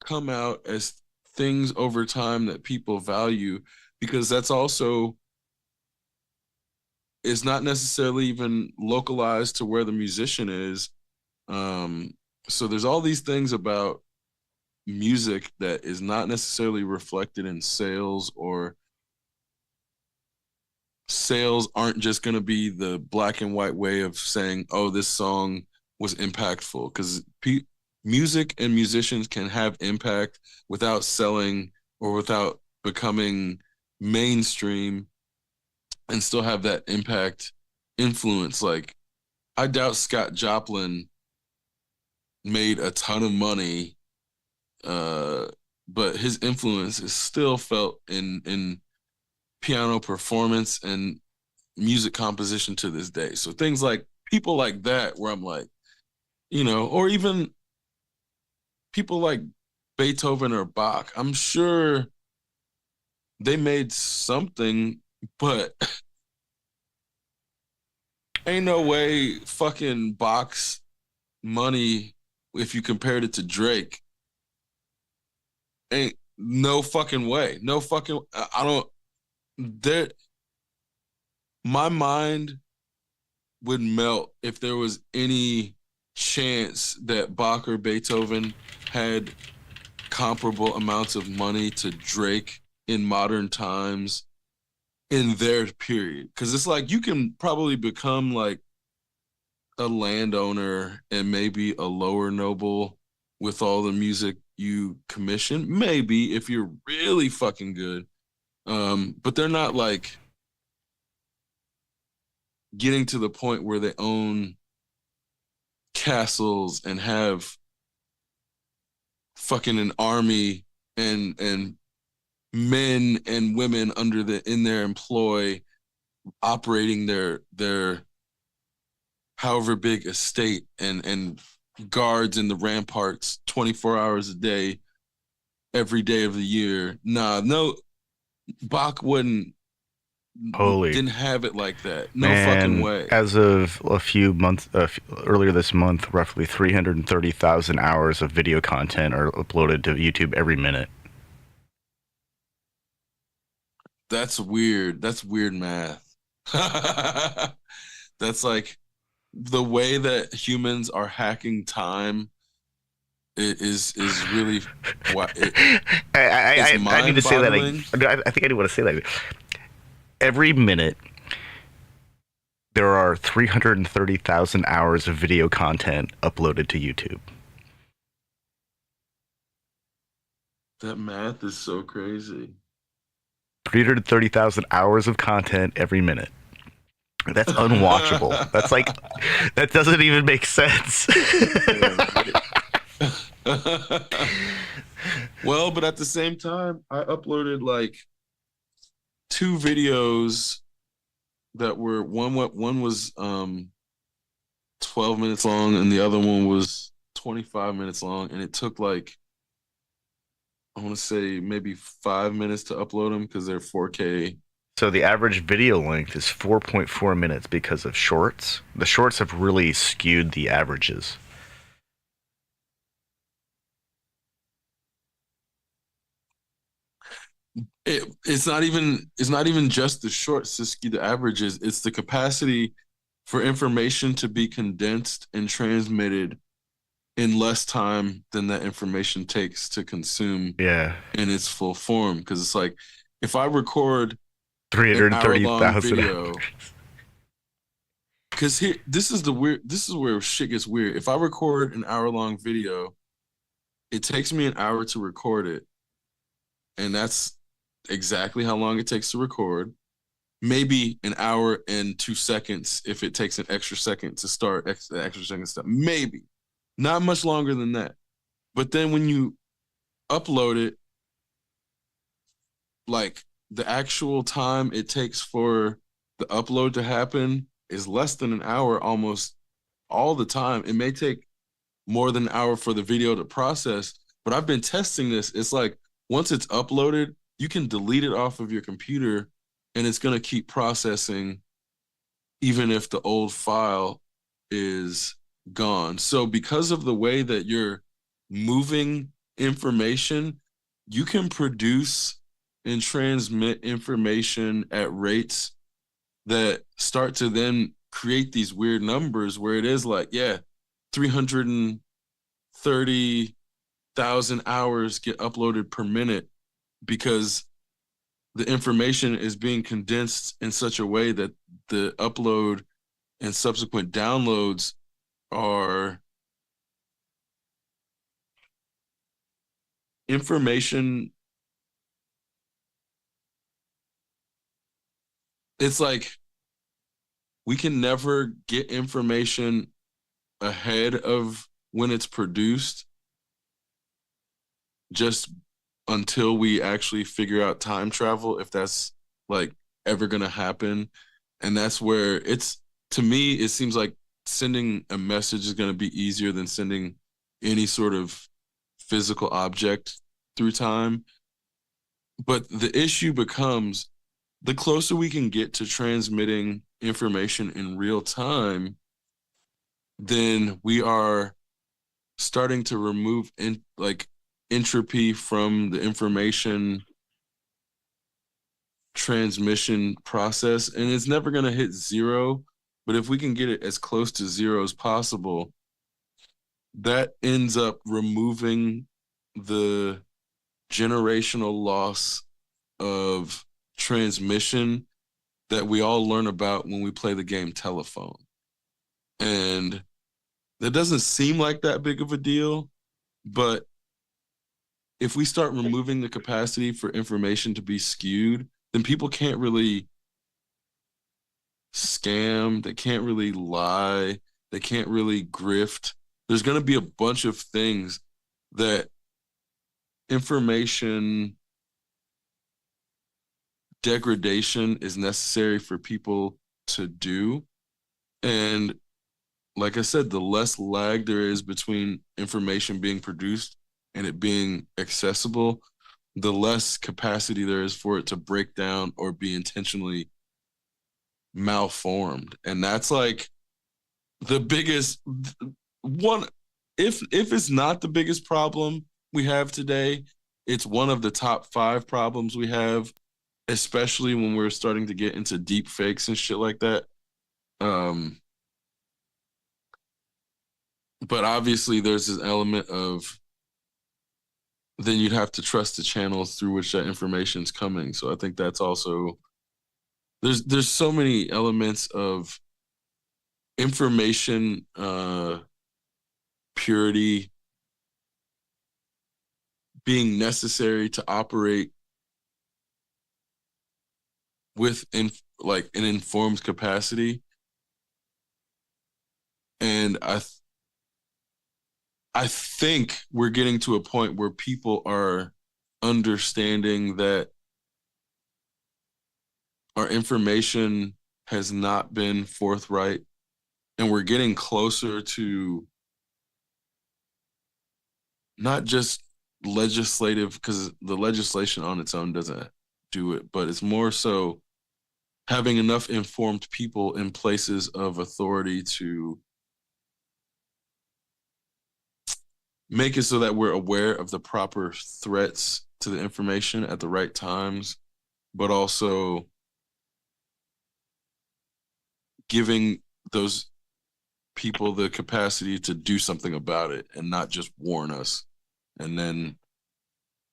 [SPEAKER 2] come out as things over time that people value, because that's also is not necessarily even localized to where the musician is. Um, so there's all these things about music that is not necessarily reflected in sales, or sales aren't just going to be the black and white way of saying, oh, this song was impactful, because music and musicians can have impact without selling or without becoming mainstream, and still have that impact influence. Like, I doubt Scott Joplin made a ton of money, uh, but his influence is still felt in piano performance and music composition to this day. So things like people like that, where I'm like, or even people like Beethoven or Bach, I'm sure they made something, but ain't no way fucking Bach's money, if you compared it to Drake, ain't no fucking way. No fucking, I don't, there, my mind would melt if there was any chance that Bach or Beethoven had comparable amounts of money to Drake in modern times in their period. Because it's like you can probably become like a landowner and maybe a lower noble with all the music you commission, maybe if you're really fucking good. But they're not like getting to the point where they own castles and have fucking an army and men and women under in their employ, operating their however big estate, and guards in the ramparts 24 hours a day every day of the year. Nah, no, Bach wouldn't
[SPEAKER 1] Holy
[SPEAKER 2] didn't have it like that. No fucking
[SPEAKER 1] man!
[SPEAKER 2] way.
[SPEAKER 1] As of a few months earlier this month, roughly 330,000 hours of video content are uploaded to YouTube every minute.
[SPEAKER 2] That's weird. That's weird math. That's like the way that humans are hacking time is really what it is
[SPEAKER 1] I need to say that.
[SPEAKER 2] mind-boggling.
[SPEAKER 1] I think I do want to say that. Every minute, there are 330,000 hours of video content uploaded to YouTube.
[SPEAKER 2] That math is so crazy.
[SPEAKER 1] 330,000 hours of content every minute. That's unwatchable. That's like, that doesn't even make sense.
[SPEAKER 2] Well, but at the same time, I uploaded like two videos that were one was 12 minutes long and the other one was 25 minutes long, and it took like, I want to say, maybe 5 minutes to upload them because they're 4K.
[SPEAKER 1] So the average video length is 4.4 minutes because of shorts. The shorts have really skewed the averages.
[SPEAKER 2] It's not even just the shorts to skew the averages. It's the capacity for information to be condensed and transmitted in less time than that information takes to consume
[SPEAKER 1] Yeah.
[SPEAKER 2] in its full form. Because it's like, if I record an hour-long
[SPEAKER 1] 330,000
[SPEAKER 2] video, because here, this is where shit gets weird. If I record an hour-long video, it takes me an hour to record it, and that's exactly how long it takes to record. maybe an hour and 2 seconds if it takes an extra second to start, the extra second stuff. Maybe. Not much longer than that. But then when you upload it, like the actual time it takes for the upload to happen is less than an hour almost all the time. It may take more than an hour for the video to process, but I've been testing this. It's like once it's uploaded, you can delete it off of your computer and it's going to keep processing even if the old file is gone. So because of the way that you're moving information, you can produce and transmit information at rates that start to then create these weird numbers where it is like, yeah, 330,000 hours get uploaded per minute because the information is being condensed in such a way that the upload and subsequent downloads are information. It's like we can never get information ahead of when it's produced just until we actually figure out time travel, if that's like ever going to happen. And that's where it's, to me, it seems like sending a message is going to be easier than sending any sort of physical object through time. But the issue becomes the closer we can get to transmitting information in real time, then we are starting to remove entropy from the information transmission process, and it's never going to hit zero, but if we can get it as close to zero as possible, that ends up removing the generational loss of transmission that we all learn about when we play the game telephone. And that doesn't seem like that big of a deal, but if we start removing the capacity for information to be skewed, then people can't really scam, they can't really lie, they can't really grift. There's going to be a bunch of things that information degradation is necessary for people to do. And like I said, the less lag there is between information being produced and it being accessible, the less capacity there is for it to break down or be intentionally malformed. And that's like the biggest one. If it's not the biggest problem we have today, it's one of the top 5 problems we have, especially when we're starting to get into deep fakes and shit like that. But obviously there's this element of then you'd have to trust the channels through which that information is coming. So I think that's also, there's so many elements of information purity being necessary to operate with like an informed capacity. And I think we're getting to a point where people are understanding that our information has not been forthright, and we're getting closer to not just legislative, because the legislation on its own doesn't do it, but it's more so having enough informed people in places of authority to make it so that we're aware of the proper threats to the information at the right times, but also giving those people the capacity to do something about it and not just warn us and then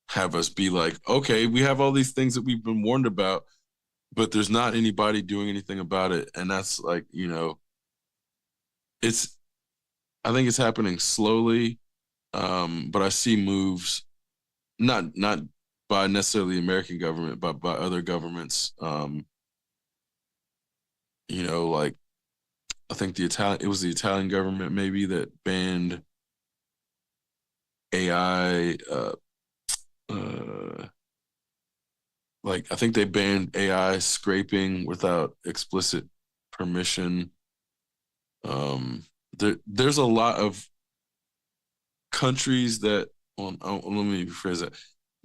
[SPEAKER 2] have us be like, okay, we have all these things that we've been warned about, but there's not anybody doing anything about it. And that's like, you know, I think it's happening slowly. But I see moves, not by necessarily the American government, but by other governments, Like I think it was the Italian government maybe that banned AI. Uh, like I think they banned AI scraping without explicit permission. There's a lot of countries that. Well, let me rephrase that.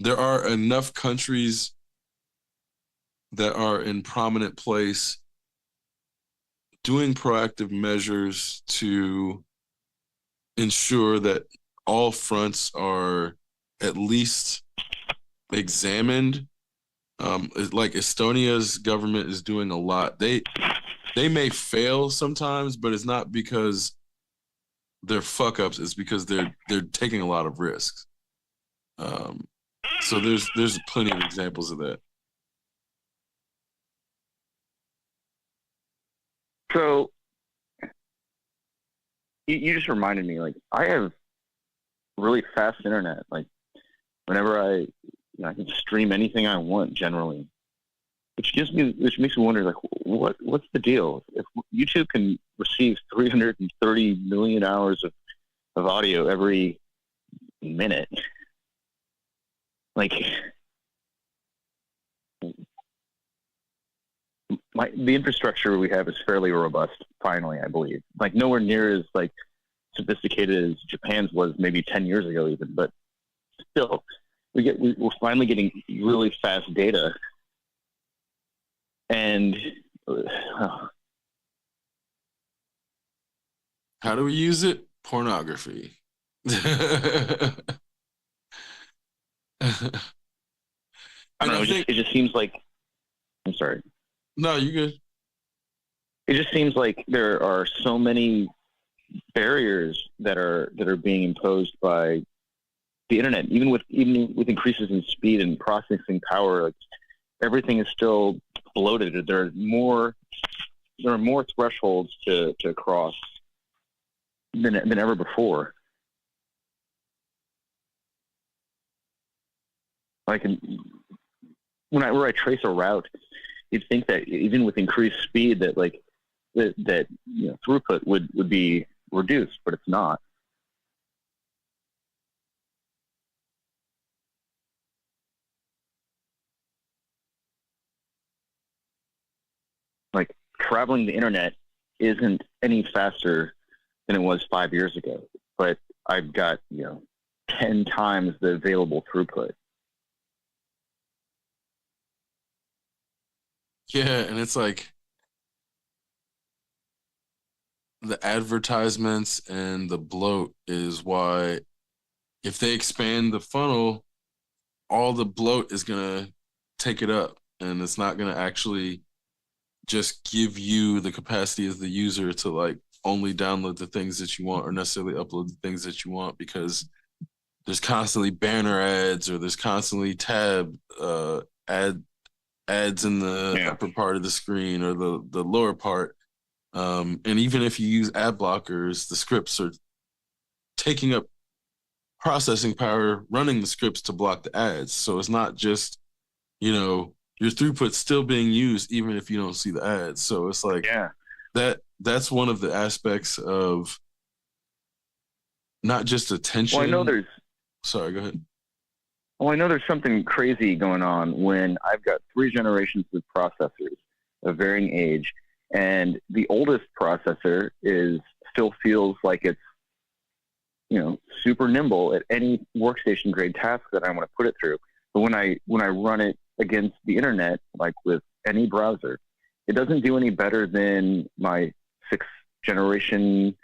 [SPEAKER 2] There are enough countries that are in prominent place doing proactive measures to ensure that all fronts are at least examined. Like Estonia's government is doing a lot. They may fail sometimes, but it's not because they're fuck ups. It's because they're taking a lot of risks. So there's plenty of examples of that.
[SPEAKER 3] So you just reminded me, like, I have really fast internet. Like, whenever I can stream anything I want generally, which makes me wonder, like, what's the deal? If YouTube can receive 330 million hours of audio every minute, like, the infrastructure we have is fairly robust. Finally, I believe, like, nowhere near as like sophisticated as Japan's was maybe 10 years ago, even, but still, we're finally getting really fast data, and
[SPEAKER 2] how do we use it? Pornography. I
[SPEAKER 3] I don't know. It just seems like, I'm sorry.
[SPEAKER 2] No, you good.
[SPEAKER 3] It just seems like there are so many barriers that are being imposed by the internet, even with increases in speed and processing power. Like, everything is still bloated. There are more thresholds to cross than ever before. Like, where I trace a route, you'd think that even with increased speed, that throughput would be reduced, but it's not. Like, traveling the internet isn't any faster than it was 5 years ago, but I've got 10 times the available throughput.
[SPEAKER 2] Yeah, and it's like the advertisements and the bloat is why if they expand the funnel, all the bloat is gonna take it up, and it's not gonna actually just give you the capacity as the user to like only download the things that you want or necessarily upload the things that you want, because there's constantly banner ads or there's constantly tab ads in the upper part of the screen or the lower part. And even if you use ad blockers, the scripts are taking up processing power running the scripts to block the ads. So it's not just, your throughput's still being used even if you don't see the ads. So it's like that's one of the aspects of not just attention.
[SPEAKER 3] Well, I know there's
[SPEAKER 2] Sorry, go ahead.
[SPEAKER 3] Well, I know there's something crazy going on when I've got 3 generations of processors of varying age, and the oldest processor still feels like it's super nimble at any workstation grade task that I want to put it through. But when I run it against the internet, like with any browser, it doesn't do any better than my 6th generation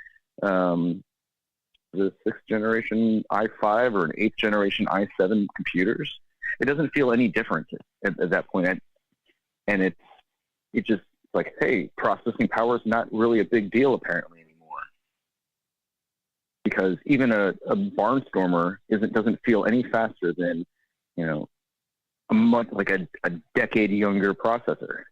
[SPEAKER 3] the 6th generation i5 or an 8th generation i7 computers. It doesn't feel any different at that point. And it just like, hey, processing power is not really a big deal apparently anymore. Because even a barnstormer doesn't feel any faster than, a decade younger processor.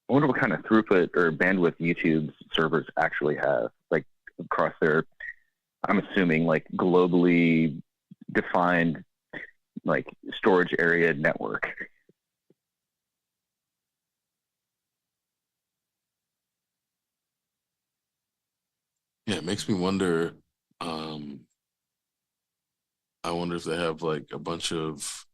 [SPEAKER 3] I wonder what kind of throughput or bandwidth YouTube's servers actually have, like across their I'm assuming like globally defined like storage area network.
[SPEAKER 2] Yeah, it makes me wonder. Um, I wonder if they have like a bunch of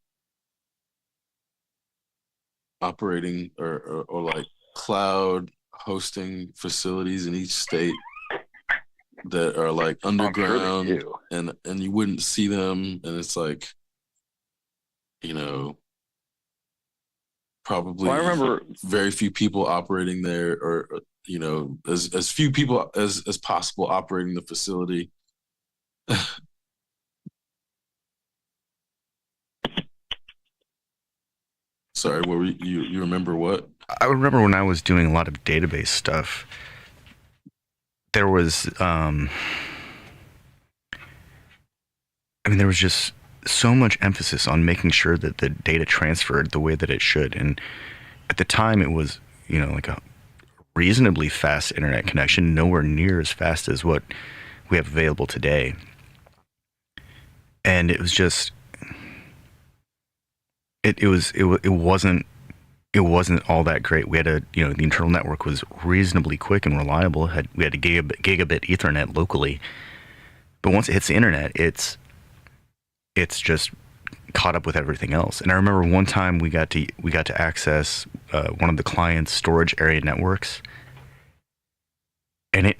[SPEAKER 2] operating or like cloud hosting facilities in each state that are like
[SPEAKER 3] Oh, I'm sure they
[SPEAKER 2] underground
[SPEAKER 3] do.
[SPEAKER 2] and you wouldn't see them, and it's like, you know,
[SPEAKER 3] Well, I
[SPEAKER 2] probably
[SPEAKER 3] remember.
[SPEAKER 2] very few people operating there, or you know, as few people as possible operating the facility. Sorry, what were you remember what?
[SPEAKER 1] I remember when I was doing a lot of database stuff, there was, there was just so much emphasis on making sure that the data transferred the way that it should. And at the time, it was, like a reasonably fast internet connection, nowhere near as fast as what we have available today. And it was just, it wasn't all that great. We had the internal network was reasonably quick and reliable. We had a gigabit Ethernet locally, but once it hits the internet, it's just caught up with everything else. And I remember one time we got to access one of the client's storage area networks, and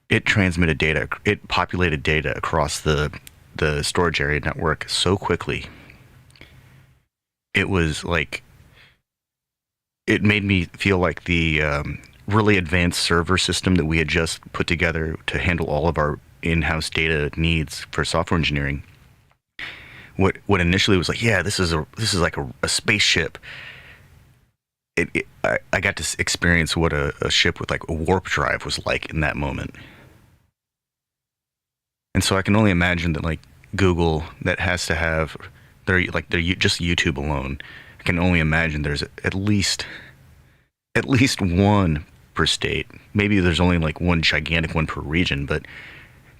[SPEAKER 1] it transmitted data. It populated data across the storage area network so quickly. It was like, it made me feel like the really advanced server system that we had just put together to handle all of our in-house data needs for software engineering. What initially was like, yeah, this is like a spaceship. I got to experience what a ship with like a warp drive was like in that moment. And so I can only imagine that like Google, that has to have their just YouTube alone. I can only imagine there's at least one per state. Maybe there's only like one gigantic one per region, but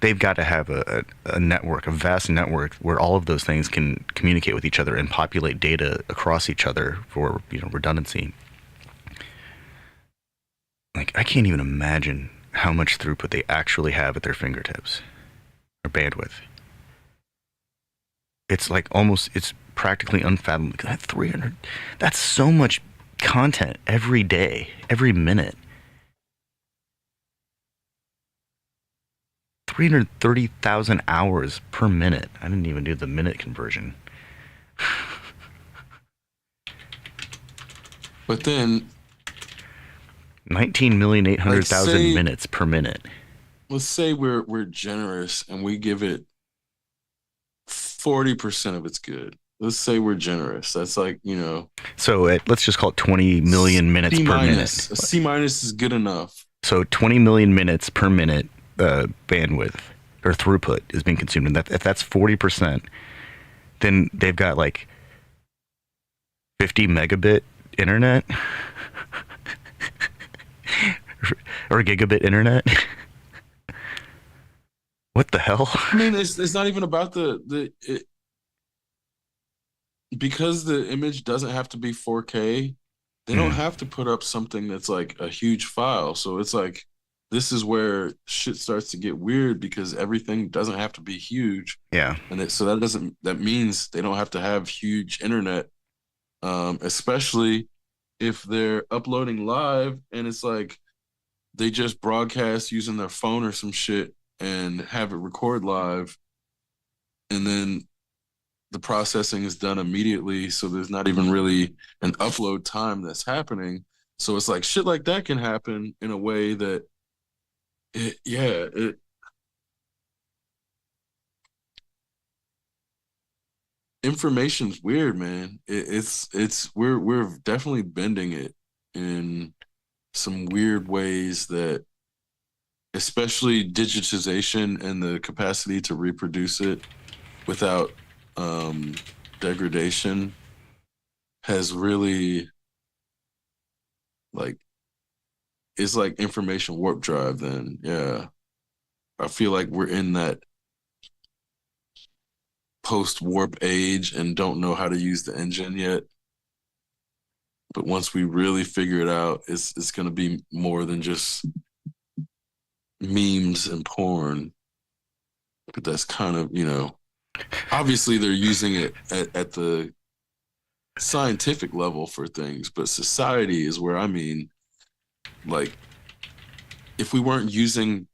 [SPEAKER 1] they've got to have a network, a vast network where all of those things can communicate with each other and populate data across each other for redundancy. Like, I can't even imagine how much throughput they actually have at their fingertips, or bandwidth. It's like it's practically unfathomable. That 300, that's so much content every day, every minute. 330,000 hours per minute. I didn't even do the minute conversion.
[SPEAKER 2] But then
[SPEAKER 1] 19,800,000 minutes per minute.
[SPEAKER 2] let's say we're generous and we give it 40% of its good. Let's say we're generous. That's like,
[SPEAKER 1] So let's just call it 20 million minutes
[SPEAKER 2] C
[SPEAKER 1] per minute.
[SPEAKER 2] minus. A C minus is good enough.
[SPEAKER 1] So 20 million minutes per minute bandwidth or throughput is being consumed. And if that's 40%, then they've got like 50 megabit internet or gigabit internet. What the hell?
[SPEAKER 2] I mean, it's not even about because the image doesn't have to be 4K. They don't have to put up something that's like a huge file. So it's like, this is where shit starts to get weird, because everything doesn't have to be huge.
[SPEAKER 1] Yeah.
[SPEAKER 2] And so that means they don't have to have huge internet, especially if they're uploading live and it's like they just broadcast using their phone or some shit and have it record live, and then the processing is done immediately, so there's not even really an upload time that's happening. So it's like shit like that can happen in a way that information's weird, man. We're definitely bending it in some weird ways, that especially digitization and the capacity to reproduce it without degradation has really, like, it's like information warp drive. Then I feel like we're in that post warp age and don't know how to use the engine yet. But once we really figure it out, it's going to be more than just memes and porn. But that's kind of, obviously they're using it at the scientific level for things, but society is where, I mean, like, if we weren't using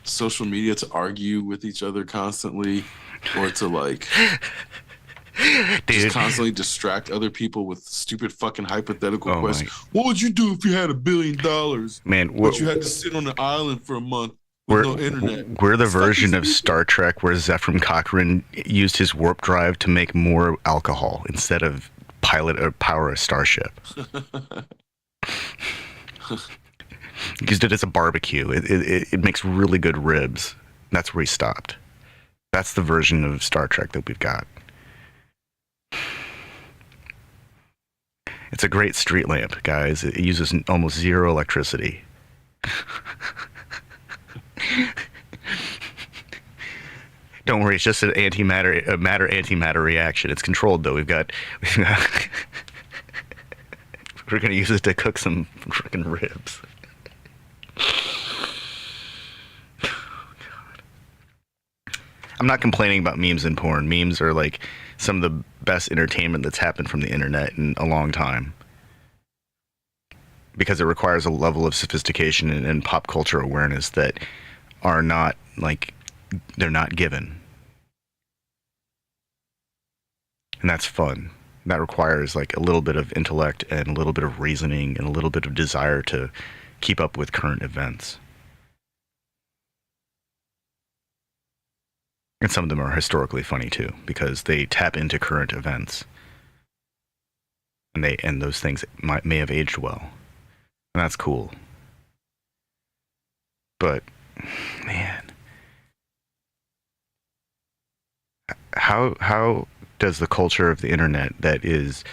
[SPEAKER 2] social media to argue with each other constantly, or to like just
[SPEAKER 1] Dude.
[SPEAKER 2] constantly distract other people with stupid fucking hypothetical
[SPEAKER 1] Oh my.
[SPEAKER 2] questions. What would you do if you had $1 billion,
[SPEAKER 1] Man,
[SPEAKER 2] but you had to sit on an island for a month with
[SPEAKER 1] we're
[SPEAKER 2] no internet?
[SPEAKER 1] we're the
[SPEAKER 2] It's fucking
[SPEAKER 1] version of
[SPEAKER 2] stupid.
[SPEAKER 1] Star Trek where Zefram Cochrane used his warp drive to make more alcohol instead of pilot or power a starship. He used it as a barbecue. It makes really good ribs. That's where he stopped. That's the version of Star Trek that we've got. It's a great street lamp, guys. It uses almost zero electricity. Don't worry, it's just a matter-antimatter reaction. It's controlled though. We're gonna use it to cook some freaking ribs. I'm not complaining about memes and porn. Memes are like some of the best entertainment that's happened from the internet in a long time. Because it requires a level of sophistication and pop culture awareness that are not, like, they're not given. And that's fun. That requires, like, a little bit of intellect and a little bit of reasoning and a little bit of desire to keep up with current events. And some of them are historically funny too, because they tap into current events, and those things may have aged well, and that's cool. But man, how does the culture of the internet that is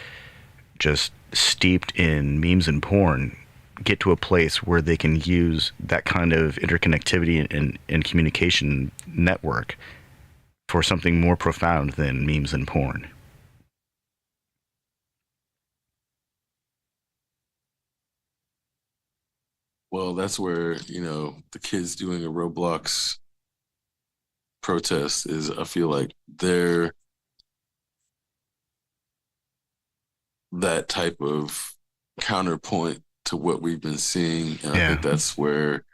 [SPEAKER 1] just steeped in memes and porn get to a place where they can use that kind of interconnectivity and communication network for something more profound than memes and porn?
[SPEAKER 2] Well, that's where, the kids doing a Roblox protest is, I feel like they're that type of counterpoint to what we've been seeing. And I think that's where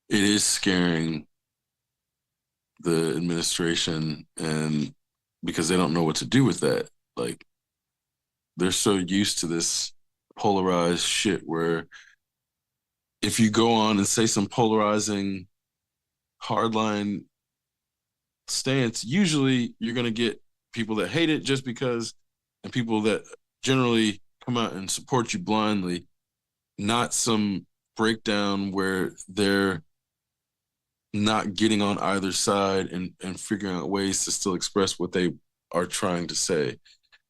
[SPEAKER 2] it is scaring the administration, and because they don't know what to do with that. Like, they're so used to this polarized shit where if you go on and say some polarizing hardline stance, usually you're going to get people that hate it just because, and people that generally come out and support you blindly, not some breakdown where they're not getting on either side and figuring out ways to still express what they are trying to say.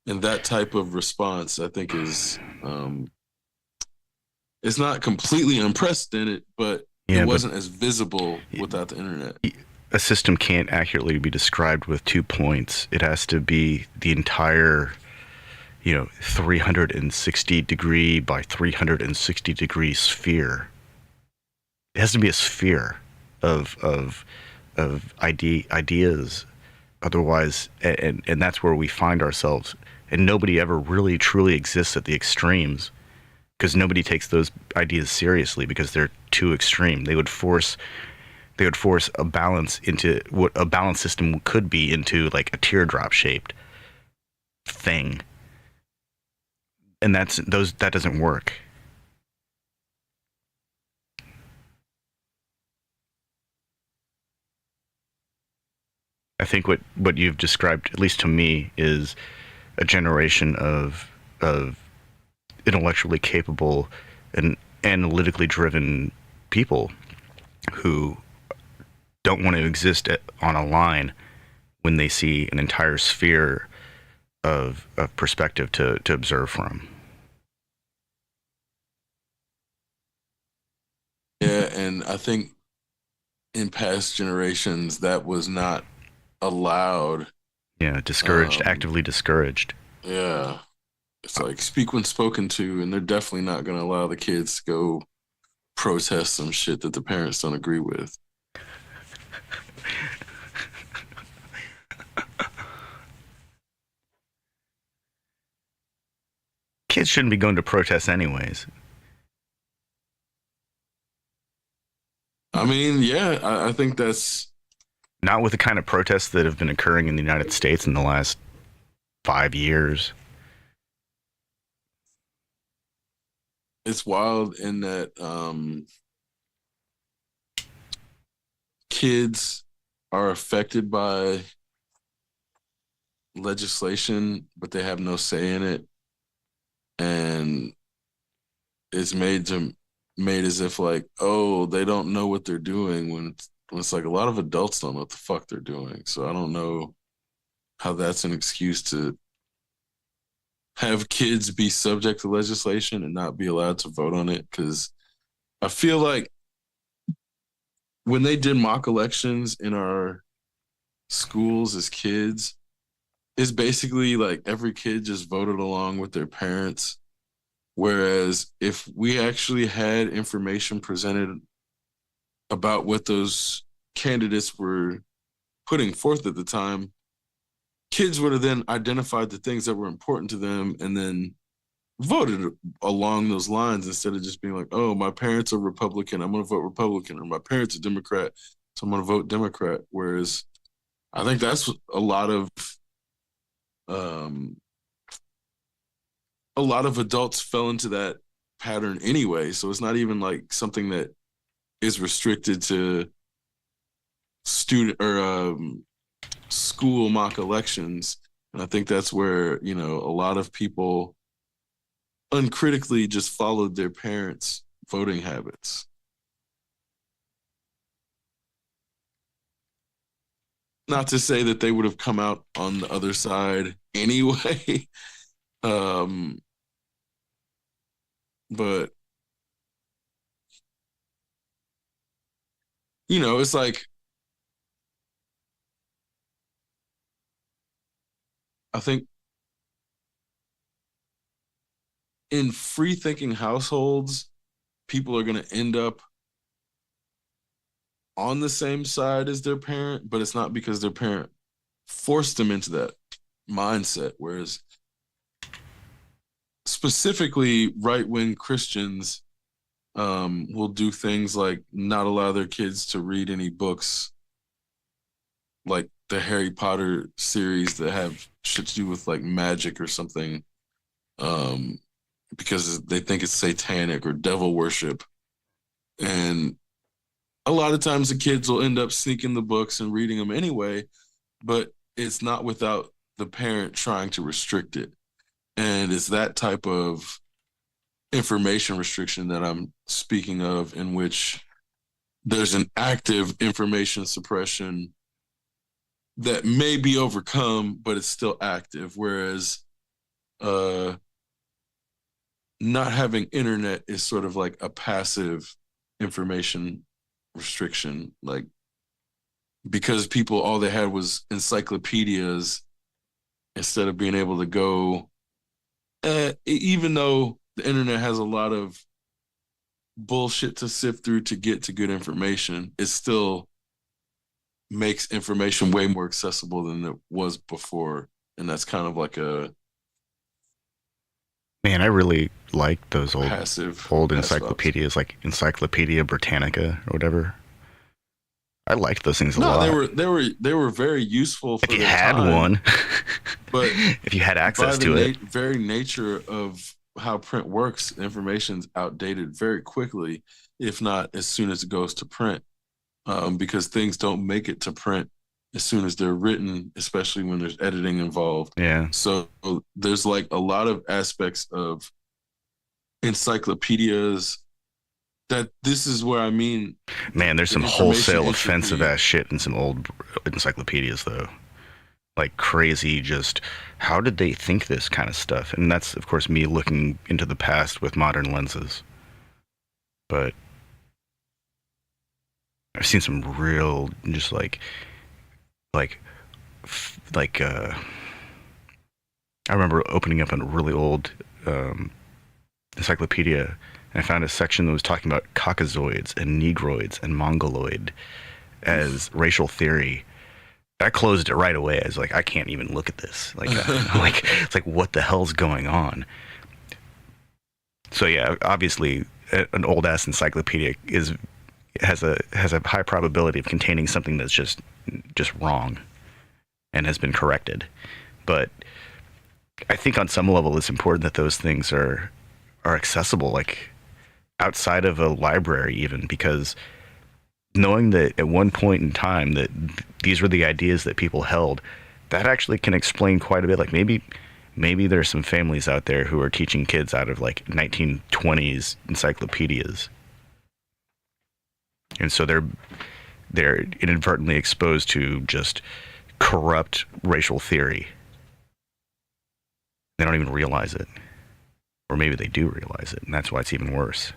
[SPEAKER 2] And that type of response, I think, is it's not completely unprecedented, but it wasn't as visible without the internet.
[SPEAKER 1] A system can't accurately be described with 2 points. It has to be the entire, 360 degree by 360 degree sphere. It has to be a sphere of ideas. Otherwise, and that's where we find ourselves. And nobody ever really truly exists at the extremes, because nobody takes those ideas seriously because they're too extreme. They would force a balance into what a balance system could be into like a teardrop shaped thing. And that doesn't work. I think what you've described, at least to me, is a generation of intellectually capable and analytically driven people who don't want to exist on a line when they see an entire sphere of perspective to observe from.
[SPEAKER 2] Yeah, and I think in past generations that was not allowed
[SPEAKER 1] Yeah, discouraged,
[SPEAKER 2] Um,
[SPEAKER 1] actively discouraged.
[SPEAKER 2] yeah, it's like speak when spoken to, and they're definitely not going to allow the kids to go protest some shit that the parents don't agree with.
[SPEAKER 1] Kids shouldn't be going to protests anyways.
[SPEAKER 2] I mean, yeah, I think that's
[SPEAKER 1] Not with the kind of protests that have been occurring in the United States in the last 5 years.
[SPEAKER 2] it's wild in that kids are affected by legislation, but they have no say in it, and it's made as if like, oh, they don't know what they're doing when it's like a lot of adults don't know what the fuck they're doing. So I don't know how that's an excuse to have kids be subject to legislation and not be allowed to vote on it. Because I feel like when they did mock elections in our schools as kids, it's basically like every kid just voted along with their parents. Whereas if we actually had information presented about what those candidates were putting forth at the time, kids would have then identified the things that were important to them and then voted along those lines instead of just being like, oh, my parents are Republican, I'm going to vote Republican, or my parents are Democrat, so I'm going to vote Democrat. Whereas I think that's um, a lot of adults fell into that pattern anyway. So it's not even like something that is restricted to student or school mock elections. And I think that's where, a lot of people uncritically just followed their parents' voting habits. Not to say that they would have come out on the other side anyway. um, but it's like I think in free thinking households, people are going to end up on the same side as their parent, but it's not because their parent forced them into that mindset. Whereas specifically right wing Christians will do things like not allow their kids to read any books like the Harry Potter series that have shit to do with like magic or something, um, because they think it's satanic or devil worship. And a lot of times the kids will end up sneaking the books and reading them anyway, but it's not without the parent trying to restrict it. And it's that type of information restriction that I'm speaking of, in which there's an active information suppression that may be overcome, but it's still active. Whereas uh, not having internet is sort of like a passive information restriction. Like, because people, all they had was encyclopedias instead of being able to go, even though the internet has a lot of bullshit to sift through to get to good information, it still makes information way more accessible than it was before. And that's kind of like a
[SPEAKER 1] Man, I really like those old
[SPEAKER 2] passive option.
[SPEAKER 1] encyclopedias, like Encyclopedia Britannica or whatever. I liked those things a
[SPEAKER 2] No,
[SPEAKER 1] lot.
[SPEAKER 2] they were very useful
[SPEAKER 1] If
[SPEAKER 2] for
[SPEAKER 1] you
[SPEAKER 2] their
[SPEAKER 1] had
[SPEAKER 2] time,
[SPEAKER 1] one,
[SPEAKER 2] but
[SPEAKER 1] if you had
[SPEAKER 2] by
[SPEAKER 1] access
[SPEAKER 2] the
[SPEAKER 1] to it,
[SPEAKER 2] very nature of how print works, information's outdated very quickly, if not as soon as it goes to print, because things don't make it to print as soon as they're written, especially when there's editing involved.
[SPEAKER 1] yeah.
[SPEAKER 2] So there's like a lot of aspects of encyclopedias that this is where I mean
[SPEAKER 1] Man, there's
[SPEAKER 2] the
[SPEAKER 1] some
[SPEAKER 2] information
[SPEAKER 1] wholesale offensive
[SPEAKER 2] entropy.
[SPEAKER 1] ass shit in some old encyclopedias, though. Like crazy, just how did they think this kind of stuff? And that's, of course, me looking into the past with modern lenses. But I've seen some real, just like like I remember opening up a really old encyclopedia, and I found a section that was talking about Caucasoids and Negroids and Mongoloid as racial theory. I closed it right away. I was like, I can't even look at this. Like, like it's like, what the hell's going on? So yeah, obviously, an old ass encyclopedia has a high probability of containing something that's just wrong and has been corrected. But I think on some level, it's important that those things are accessible, like outside of a library, even, because knowing that at one point in time that these were the ideas that people held, that actually can explain quite a bit. Like maybe there's some families out there who are teaching kids out of like 1920s encyclopedias, and so they're inadvertently exposed to just corrupt racial theory. They don't even realize it, or maybe they do realize it, and that's why it's even worse.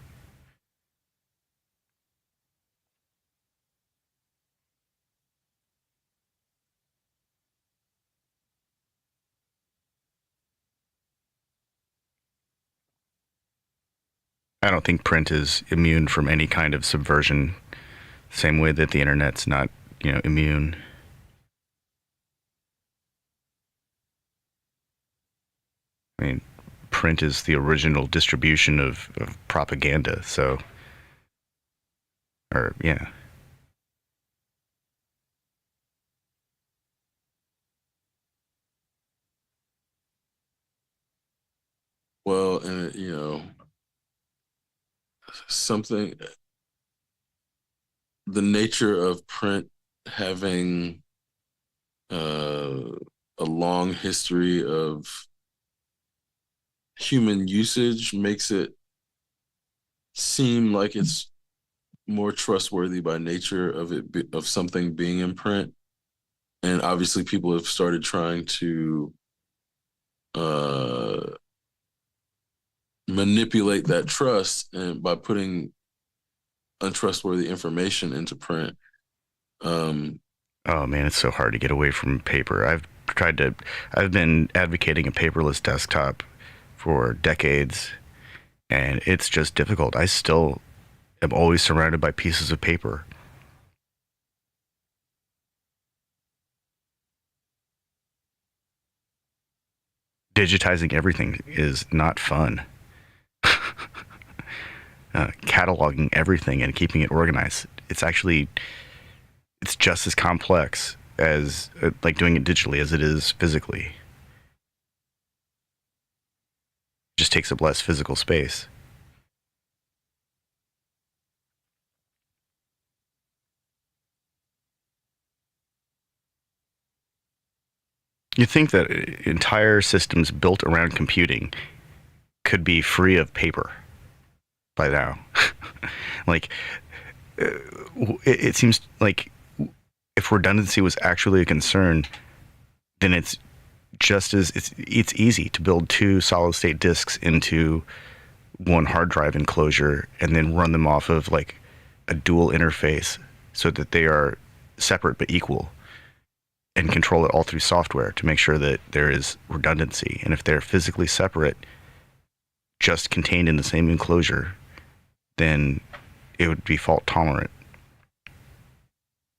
[SPEAKER 1] I don't think print is immune from any kind of subversion, same way that the internet's not, immune. I mean, print is the original distribution of propaganda, so, or, yeah.
[SPEAKER 2] Well, and something, the nature of print having uh, a long history of human usage makes it seem like it's more trustworthy by nature of of something being in print. And obviously people have started trying to uh, manipulate that trust and by putting untrustworthy information into print.
[SPEAKER 1] Oh man, it's so hard to get away from paper. I've been advocating a paperless desktop for decades, and it's just difficult. I still am always surrounded by pieces of paper. Digitizing everything is not fun. Cataloging everything and keeping it organized, it's just as complex as like doing it digitally as it is physically. It just takes up less physical space. You think that entire systems built around computing could be free of paper by now. Like, it seems like if redundancy was actually a concern, then it's easy to build two solid state disks into one hard drive enclosure and then run them off of like a dual interface so that they are separate but equal, and control it all through software to make sure that there is redundancy. And if they're physically separate, just contained in the same enclosure, then it would be fault tolerant.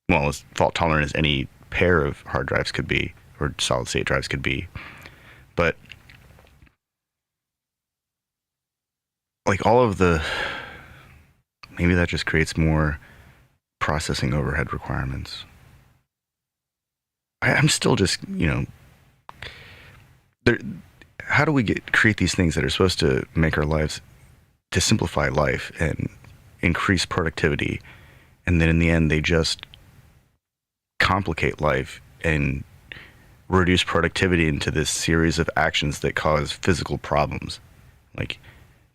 [SPEAKER 1] Well, as fault tolerant as any pair of hard drives could be, or solid state drives could be. But like maybe that just creates more processing overhead requirements. I'm still just, there, how do we create these things that are supposed to make our lives, to simplify life and increase productivity, and then in the end they just complicate life and reduce productivity into this series of actions that cause physical problems, like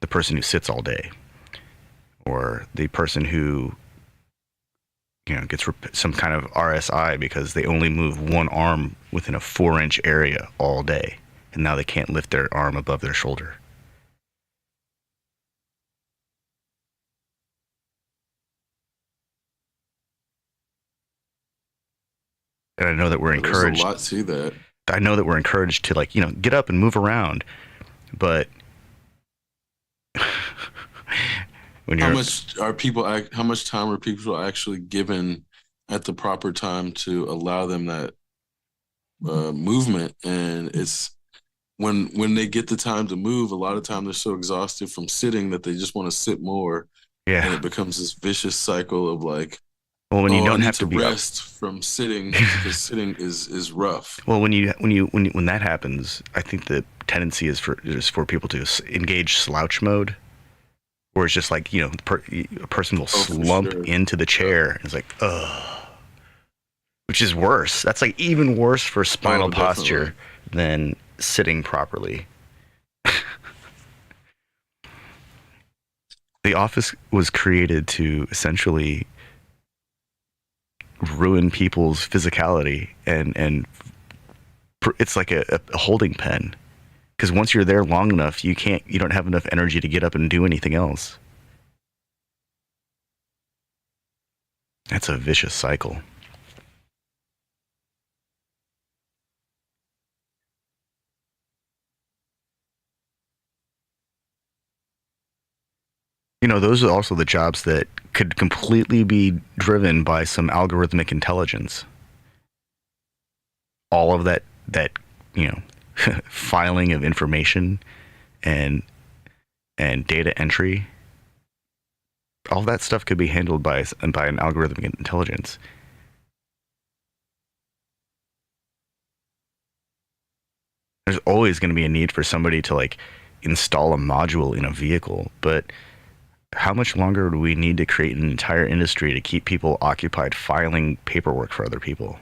[SPEAKER 1] the person who sits all day, or the person who gets some kind of RSI because they only move one arm within a 4-inch area all day, and now they can't lift their arm above their shoulder. And I know that we're
[SPEAKER 2] There's a
[SPEAKER 1] encouraged.
[SPEAKER 2] lot to that.
[SPEAKER 1] I know that we're encouraged to, like, get up and move around, but when
[SPEAKER 2] How
[SPEAKER 1] you're
[SPEAKER 2] much are people? How much time are people actually given at the proper time to allow them that movement? And it's when they get the time to move, a lot of time they're so exhausted from sitting that they just want to sit more, and
[SPEAKER 1] yeah.
[SPEAKER 2] it becomes this vicious cycle of like,
[SPEAKER 1] Well, when you
[SPEAKER 2] oh, I
[SPEAKER 1] don't
[SPEAKER 2] need
[SPEAKER 1] have to
[SPEAKER 2] to
[SPEAKER 1] be up.
[SPEAKER 2] rest from sitting because sitting is rough.
[SPEAKER 1] Well, when that happens, I think the tendency is for people to engage slouch mode, where it's just like, a person will
[SPEAKER 2] Oh, for
[SPEAKER 1] slump
[SPEAKER 2] sure.
[SPEAKER 1] into the
[SPEAKER 2] Yeah.
[SPEAKER 1] chair and it's like, ugh, which is worse. That's like even worse for spinal
[SPEAKER 2] Oh,
[SPEAKER 1] posture
[SPEAKER 2] definitely.
[SPEAKER 1] than sitting properly. The office was created to essentially ruin people's physicality, and it's like a holding pen, because once you're there long enough, you don't have enough energy to get up and do anything else. That's a vicious cycle. Those are also the jobs that could completely be driven by some algorithmic intelligence. All of that you know filing of information and data entry, all that stuff could be handled by an algorithmic intelligence. There's always going to be a need for somebody to, like, install a module in a vehicle, but how much longer do we need to create an entire industry to keep people occupied filing paperwork for other people?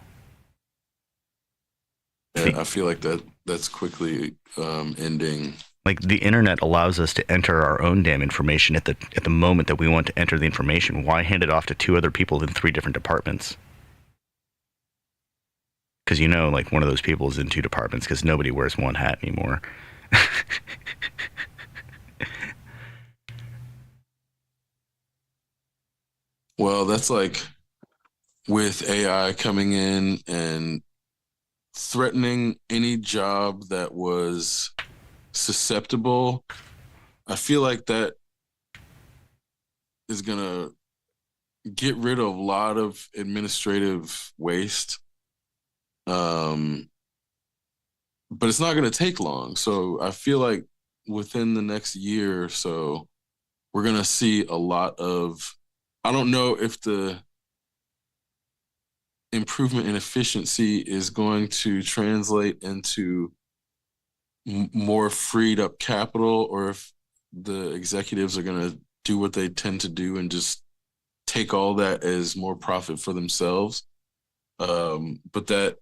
[SPEAKER 2] Yeah, I feel like that's quickly ending.
[SPEAKER 1] Like, the internet allows us to enter our own damn information at the moment that we want to enter the information. Why hand it off to two other people in three different departments? Because like, one of those people is in two departments because nobody wears one hat anymore.
[SPEAKER 2] Well, that's like with AI coming in and threatening any job that was susceptible. I feel like that is gonna get rid of a lot of administrative waste. Um, but it's not gonna take long. So I feel like within the next year or so, we're gonna see a lot of. I don't know if the improvement in efficiency is going to translate into more freed up capital, or if the executives are going to do what they tend to do and just take all that as more profit for themselves. But that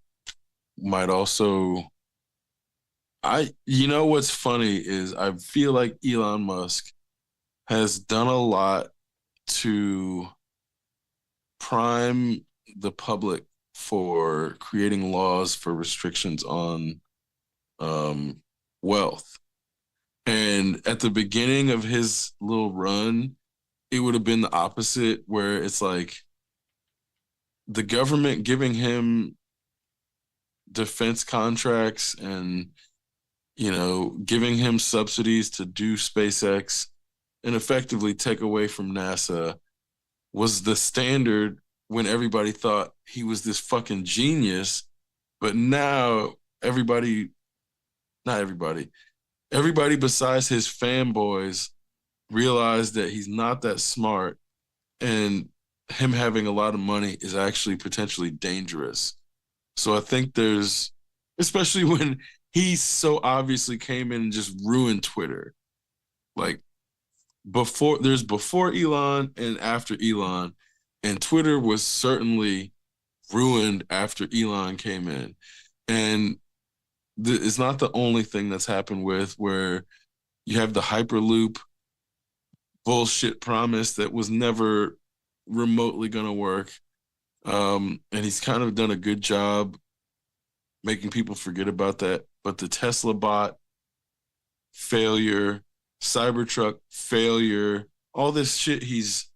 [SPEAKER 2] might also, what's funny is I feel like Elon Musk has done a lot to prime the public for creating laws for restrictions on um, wealth. And at the beginning of his little run, it would have been the opposite, where it's like the government giving him defense contracts and, giving him subsidies to do SpaceX and effectively take away from NASA was the standard when everybody thought he was this fucking genius. But now everybody, not everybody, everybody besides his fanboys realize that he's not that smart, and him having a lot of money is actually potentially dangerous. So I think especially when he so obviously came in and just ruined Twitter. Like, there's before Elon and after Elon, and Twitter was certainly ruined after Elon came in. And it's not the only thing that's happened with where you have the Hyperloop bullshit promise that was never remotely going to work. And he's kind of done a good job making people forget about that. But the Tesla bot failure, Cybertruck failure, all this shit, he's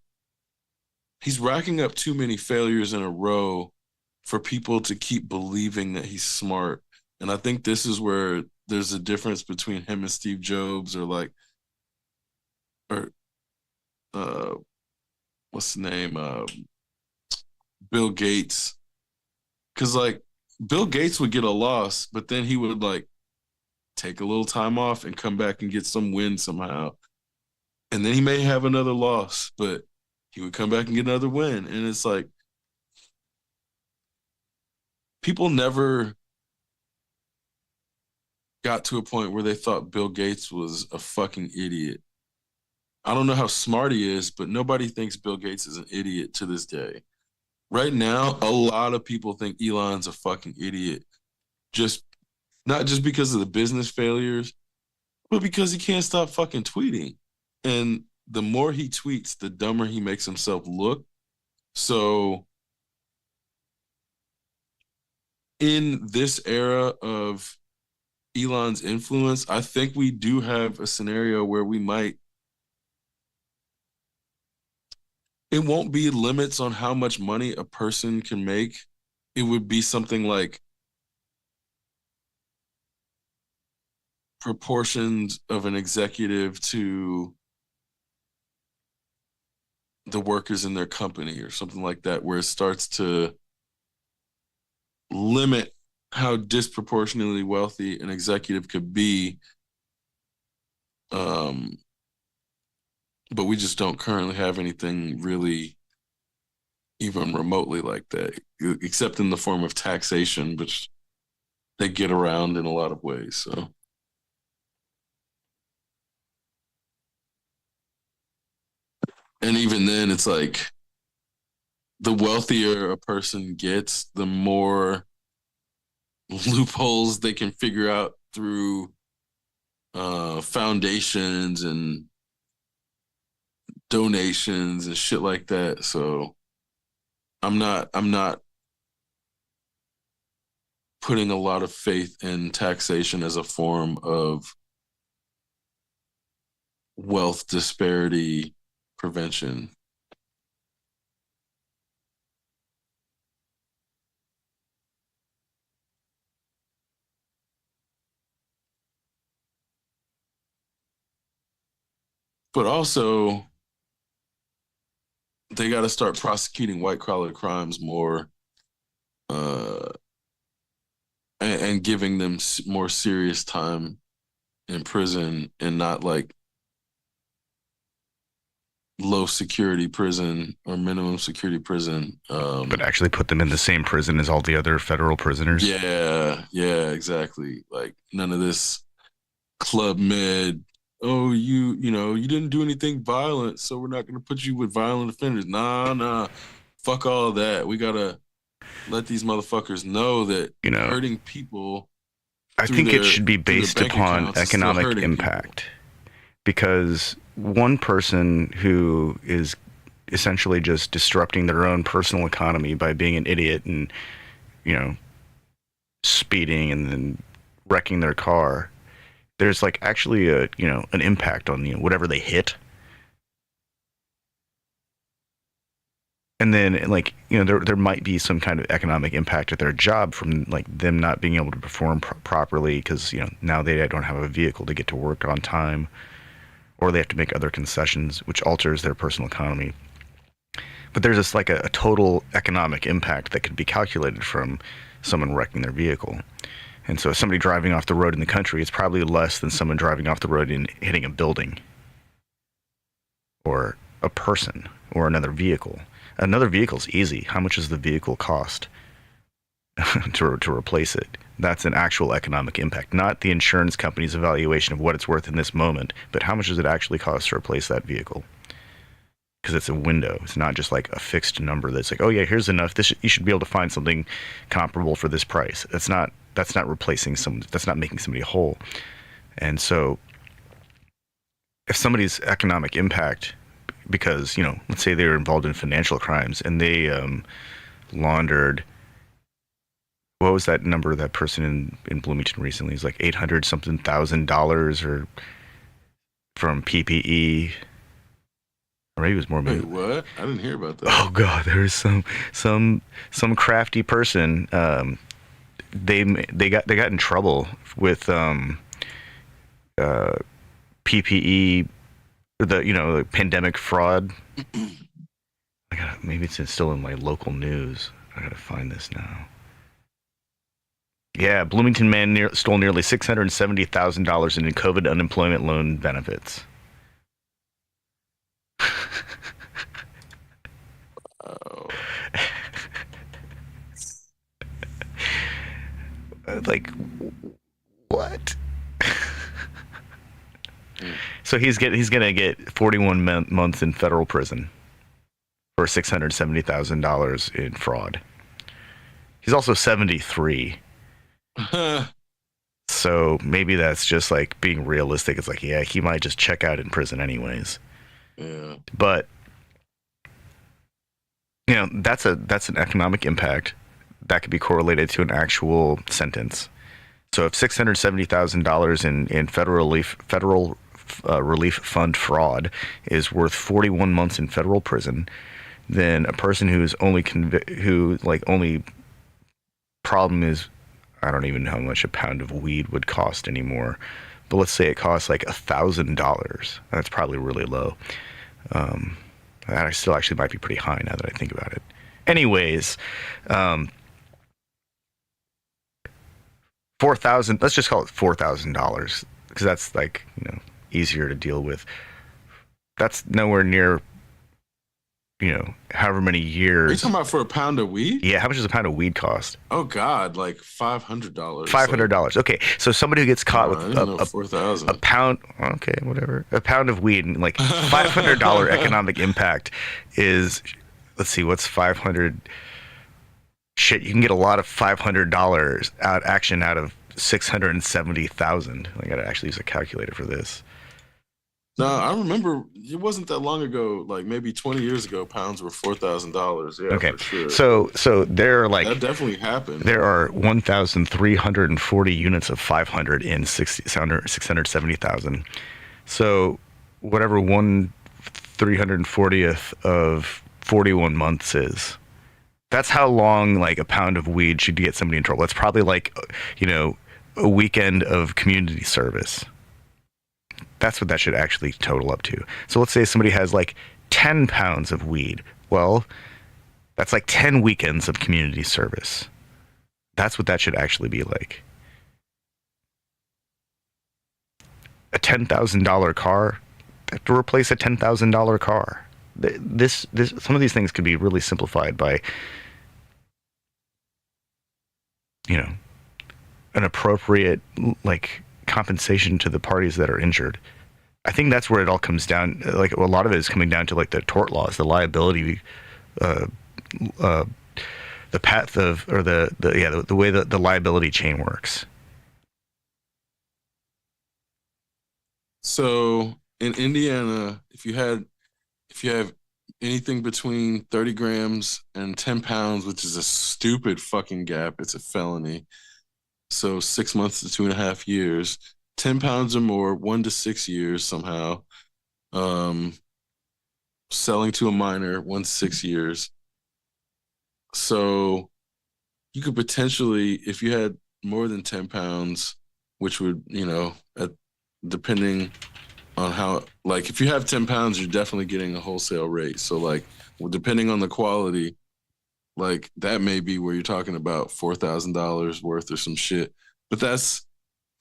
[SPEAKER 2] racking up too many failures in a row for people to keep believing that he's smart. And I think this is where there's a difference between him and Steve Jobs, or uh what's the name? Bill Gates. Cause like Bill Gates would get a loss, but then he would like take a little time off and come back and get some win somehow. And then he may have another loss, but he would come back and get another win. And it's like people never got to a point where they thought Bill Gates was a fucking idiot. I don't know how smart he is, but nobody thinks Bill Gates is an idiot to this day. Right now, a lot of people think Elon's a fucking idiot. Just not just because of the business failures, but because he can't stop fucking tweeting. And the more he tweets, the dumber he makes himself look. So in this era of Elon's influence, I think we do have a scenario where it won't be limits on how much money a person can make. It would be something like proportions of an executive to the workers in their company or something like that, where it starts to limit how disproportionately wealthy an executive could be. But we just don't currently have anything really even remotely like that, except in the form of taxation, which they get around in a lot of ways. So, and even then, it's like the wealthier a person gets, the more loopholes they can figure out through foundations and donations and shit like that. So I'm not putting a lot of faith in taxation as a form of wealth disparity prevention. But also, they got to start prosecuting white collar crimes more, and giving them more serious time in prison, and not like low security prison or minimum security prison.
[SPEAKER 1] But actually put them in the same prison as all the other federal prisoners.
[SPEAKER 2] Yeah, exactly. Like none of this Club Med. Oh, you didn't do anything violent, so we're not going to put you with violent offenders. Nah, fuck all that. We gotta let these motherfuckers know that hurting people.
[SPEAKER 1] I think it should be based upon economic impact, because one person who is essentially just disrupting their own personal economy by being an idiot and, speeding and then wrecking their car, there's like actually an impact on, whatever they hit. And then like, there might be some kind of economic impact at their job from like them not being able to perform properly because, now they don't have a vehicle to get to work on time, or they have to make other concessions, which alters their personal economy. But there's just like a total economic impact that could be calculated from someone wrecking their vehicle. And so somebody driving off the road in the country, it's probably less than someone driving off the road and hitting a building or a person or another vehicle. Another vehicle's easy. How much does the vehicle cost to replace it? That's an actual economic impact, not the insurance company's evaluation of what it's worth in this moment, but how much does it actually cost to replace that vehicle? Because it's a window. It's not just like a fixed number that's like, oh yeah, here's enough. You should be able to find something comparable for this price. That's not replacing that's not making somebody whole. And so if somebody's economic impact, because, let's say they were involved in financial crimes and they laundered, what was that number, that person in Bloomington recently? It's like $800,000 or from PPE. or maybe it was more.
[SPEAKER 2] Wait, what? I didn't hear about that.
[SPEAKER 1] Oh God, there was some crafty person. They got in trouble with PPE, the pandemic fraud. Maybe it's still in my local news. I gotta find this now. Yeah, Bloomington man stole nearly $670,000 in COVID unemployment loan benefits.
[SPEAKER 2] Oh.
[SPEAKER 1] Like, what? So he's gonna get 41 months in federal prison for $670,000 in fraud. He's also 73. So maybe that's just like being realistic. It's like, yeah, he might just check out in prison anyways.
[SPEAKER 2] Yeah.
[SPEAKER 1] But that's an economic impact that could be correlated to an actual sentence. So if $670,000 in federal relief fund fraud is worth 41 months in federal prison, then a person who's only problem is, I don't even know how much a pound of weed would cost anymore, but let's say it costs like $1,000. That's probably really low. That still actually might be pretty high now that I think about it. Anyways, 4,000. Let's just call it $4,000 because that's like easier to deal with. That's nowhere near however many years.
[SPEAKER 2] Are you talking about for a pound of weed?
[SPEAKER 1] Yeah, how much does a pound of weed cost?
[SPEAKER 2] Oh God, like $500.
[SPEAKER 1] $500. Okay, so somebody who gets caught with
[SPEAKER 2] $4,000,
[SPEAKER 1] a pound, okay, whatever, a pound of weed, and like $500 economic impact is, let's see, what's 500? Shit, you can get a lot of $500 out of 670,000. I gotta actually use a calculator for this.
[SPEAKER 2] No, I remember it wasn't that long ago, like maybe 20 years ago, pounds were $4,000. Yeah,
[SPEAKER 1] okay.
[SPEAKER 2] For sure.
[SPEAKER 1] So there are like,
[SPEAKER 2] that definitely happened.
[SPEAKER 1] There are 1,340 units of 500 in 670,000. So whatever 1/340th of 41 months is, that's how long like a pound of weed should get somebody in trouble. It's probably like a weekend of community service. That's what that should actually total up to. So let's say somebody has like 10 pounds of weed. Well, that's like 10 weekends of community service. That's what that should actually be like. A $10,000 car to replace a $10,000 car. Some of these things could be really simplified by an appropriate like compensation to the parties that are injured. I think that's where it all comes down. Like a lot of it is coming down to like the tort laws, the liability, the path of, or the way that the liability chain works.
[SPEAKER 2] So in Indiana, if you have anything between 30 grams and 10 pounds, which is a stupid fucking gap, it's a felony. So 6 months to 2.5 years, 10 pounds or more, 1 to 6 years somehow. Selling to a minor, 1 to 6 years. So you could potentially, if you had more than 10 pounds, which would, depending on how, like if you have 10 pounds, you're definitely getting a wholesale rate. So like, depending on the quality, like that may be where you're talking about $4,000 worth or some shit. But that's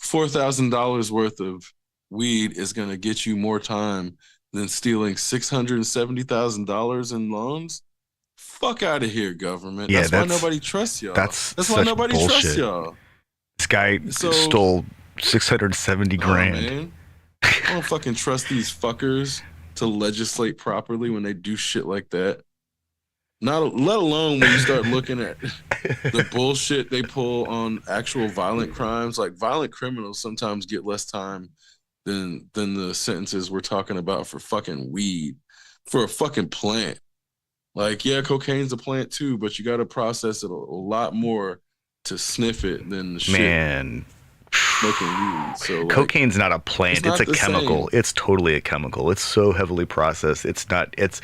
[SPEAKER 2] $4,000 worth of weed is going to get you more time than stealing $670,000 in loans. Fuck out of here, government.
[SPEAKER 1] Yeah,
[SPEAKER 2] that's why nobody trusts y'all.
[SPEAKER 1] That's
[SPEAKER 2] why nobody trusts y'all.
[SPEAKER 1] This guy stole 670 grand.
[SPEAKER 2] Man. I don't fucking trust these fuckers to legislate properly when they do shit like that. Not let alone when you start looking at the bullshit they pull on actual violent crimes. Like violent criminals sometimes get less time than the sentences we're talking about for fucking weed, for a fucking plant. Like, yeah, cocaine's a plant too, but you got to process it a lot more to sniff it than the shit.
[SPEAKER 1] Man,
[SPEAKER 2] smoking weed. So like,
[SPEAKER 1] Cocaine's not a
[SPEAKER 2] it's
[SPEAKER 1] plant. It's
[SPEAKER 2] not
[SPEAKER 1] a
[SPEAKER 2] the
[SPEAKER 1] chemical.
[SPEAKER 2] same.
[SPEAKER 1] It's totally a chemical. It's so heavily processed. It's not. It's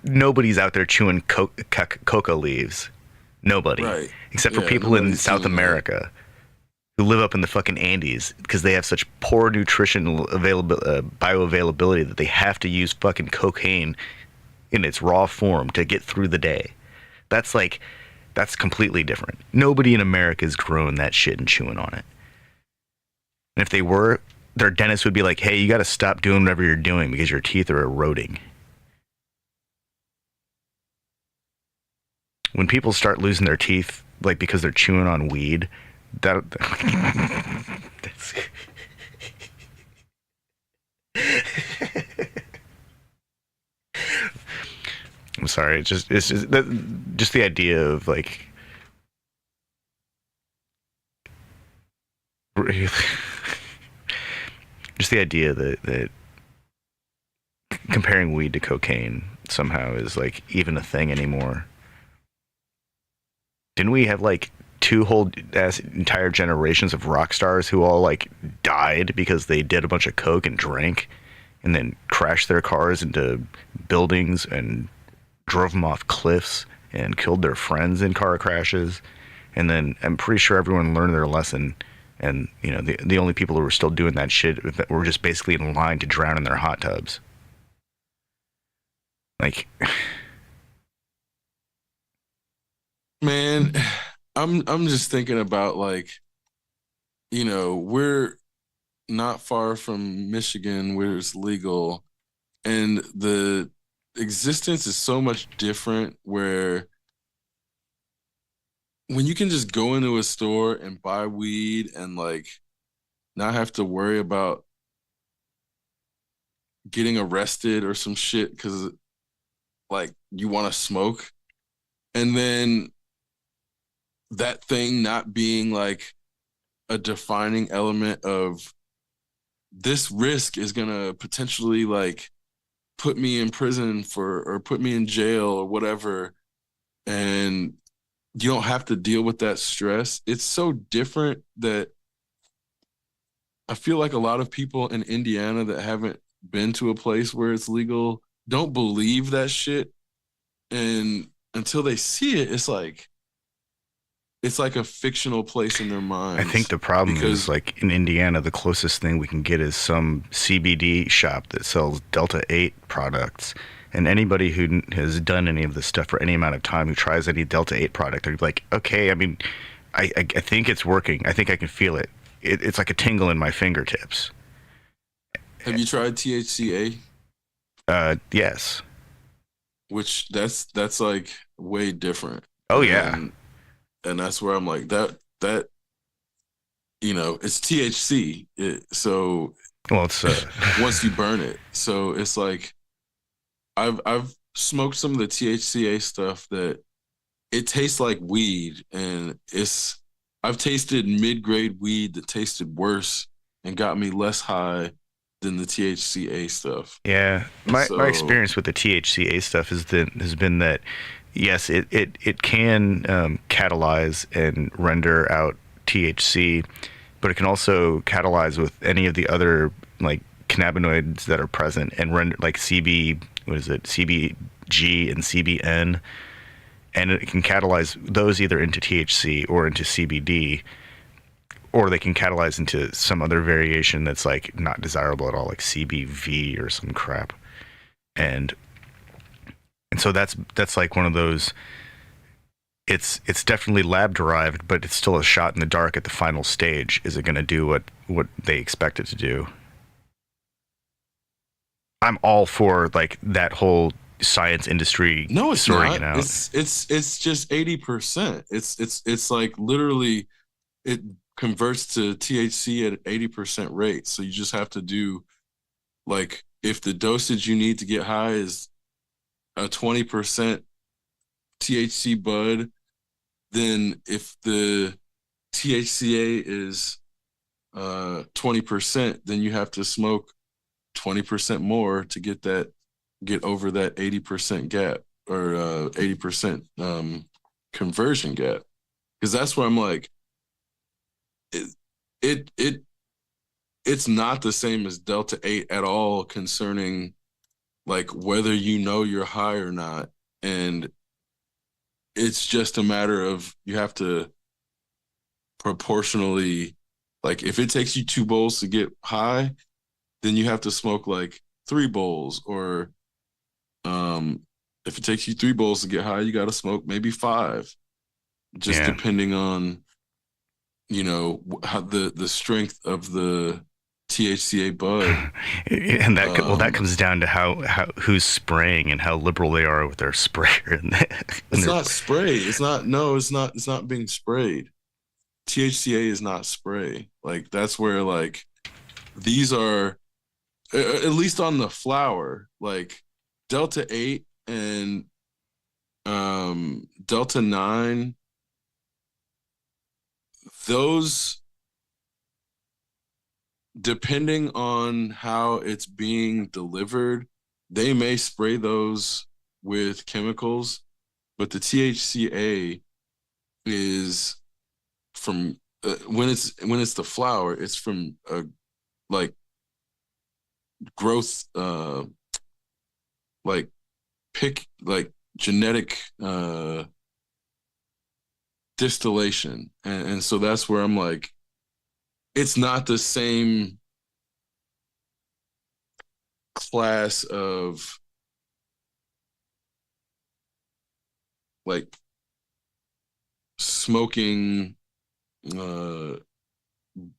[SPEAKER 1] nobody's out there chewing coca leaves. Nobody,
[SPEAKER 2] Right.
[SPEAKER 1] except for
[SPEAKER 2] Yeah,
[SPEAKER 1] people in
[SPEAKER 2] nobody's
[SPEAKER 1] South
[SPEAKER 2] doing that.
[SPEAKER 1] America who live up in the fucking Andes because they have such poor nutritional bioavailability that they have to use fucking cocaine in its raw form to get through the day. That's like, that's completely different. Nobody in America is growing that shit and chewing on it. And if they were, their dentist would be like, hey, you got to stop doing whatever you're doing because your teeth are eroding. When people start losing their teeth, like because they're chewing on weed, that that's, I'm sorry. Just the idea of like just the idea that comparing weed to cocaine somehow is like even a thing anymore. Didn't we have like two whole entire generations of rock stars who all like died because they did a bunch of coke and drank and then crashed their cars into buildings and drove them off cliffs and killed their friends in car crashes? And then I'm pretty sure everyone learned their lesson. And you know, the only people who were still doing that shit were just basically in line to drown in their hot tubs. Like,
[SPEAKER 2] Man, I'm just thinking about like, we're not far from Michigan where it's legal, and the existence is so much different where when you can just go into a store and buy weed and like not have to worry about getting arrested or some shit because like you want to smoke, and then that thing not being like a defining element of this risk is gonna potentially like put me in prison for or put me in jail or whatever, and you don't have to deal with that stress. It's so different that I feel like a lot of people in Indiana that haven't been to a place where it's legal don't believe that shit, and until they see it, it's like a fictional place in their
[SPEAKER 1] I think
[SPEAKER 2] minds
[SPEAKER 1] the problem is
[SPEAKER 2] because
[SPEAKER 1] like in Indiana, the closest thing we can get is some CBD shop that sells Delta 8 products. And anybody who has done any of this stuff for any amount of time who tries any Delta 8 product, they're like, okay, I mean, I think it's working. I think I can feel it. It's like a tingle in my fingertips.
[SPEAKER 2] have you tried THCA?
[SPEAKER 1] Yes.
[SPEAKER 2] Which that's like way different.
[SPEAKER 1] Oh, yeah.
[SPEAKER 2] And that's where I'm like that it's THC. So
[SPEAKER 1] Well, it's,
[SPEAKER 2] once you burn it. So it's like I've smoked some of the THCA stuff that it tastes like weed, and I've tasted mid-grade weed that tasted worse and got me less high than the THCA stuff.
[SPEAKER 1] yeah. My
[SPEAKER 2] So
[SPEAKER 1] experience with the THCA stuff has been that, yes, it can catalyze and render out THC, but it can also catalyze with any of the other like cannabinoids that are present and render like CBG and CBN, and it can catalyze those either into THC or into CBD, or they can catalyze into some other variation that's like not desirable at all, like CBV or some crap. And so that's like one of those. It's definitely lab derived, but it's still a shot in the dark at the final stage. Is it going to do what they expect it to do? I'm all for like that whole science industry
[SPEAKER 2] no, it's
[SPEAKER 1] sorting
[SPEAKER 2] not.
[SPEAKER 1] it out.
[SPEAKER 2] It's just 80%. It's like literally it converts to THC at 80% rate. So you just have to do like if the dosage you need to get high is a 20% THC bud, then if the THCA is 20%, then you have to smoke 20% more to get over that 80% gap or 80% conversion gap. Because that's where I'm like, it it's not the same as Delta 8 at all concerning like whether you know you're high or not. And it's just a matter of you have to proportionally, like if it takes you 2 bowls to get high, then you have to smoke like 3 bowls. Or if it takes you 3 bowls to get high, you got to smoke maybe 5, just
[SPEAKER 1] Yeah.
[SPEAKER 2] depending on, you know, how the strength of the THCA bud.
[SPEAKER 1] And that comes down to how who's spraying and how liberal they are with their sprayer.
[SPEAKER 2] It's not spray. It's not. No, it's not. It's not being sprayed. THCA is not spray. Like that's where like these are, at least on the flower. Like Delta 8 and Delta 9. Those, depending on how it's being delivered, they may spray those with chemicals, but the THCA is from when it's the flower, it's from like growth, like genetic distillation, and so that's where I'm like, it's not the same class of like smoking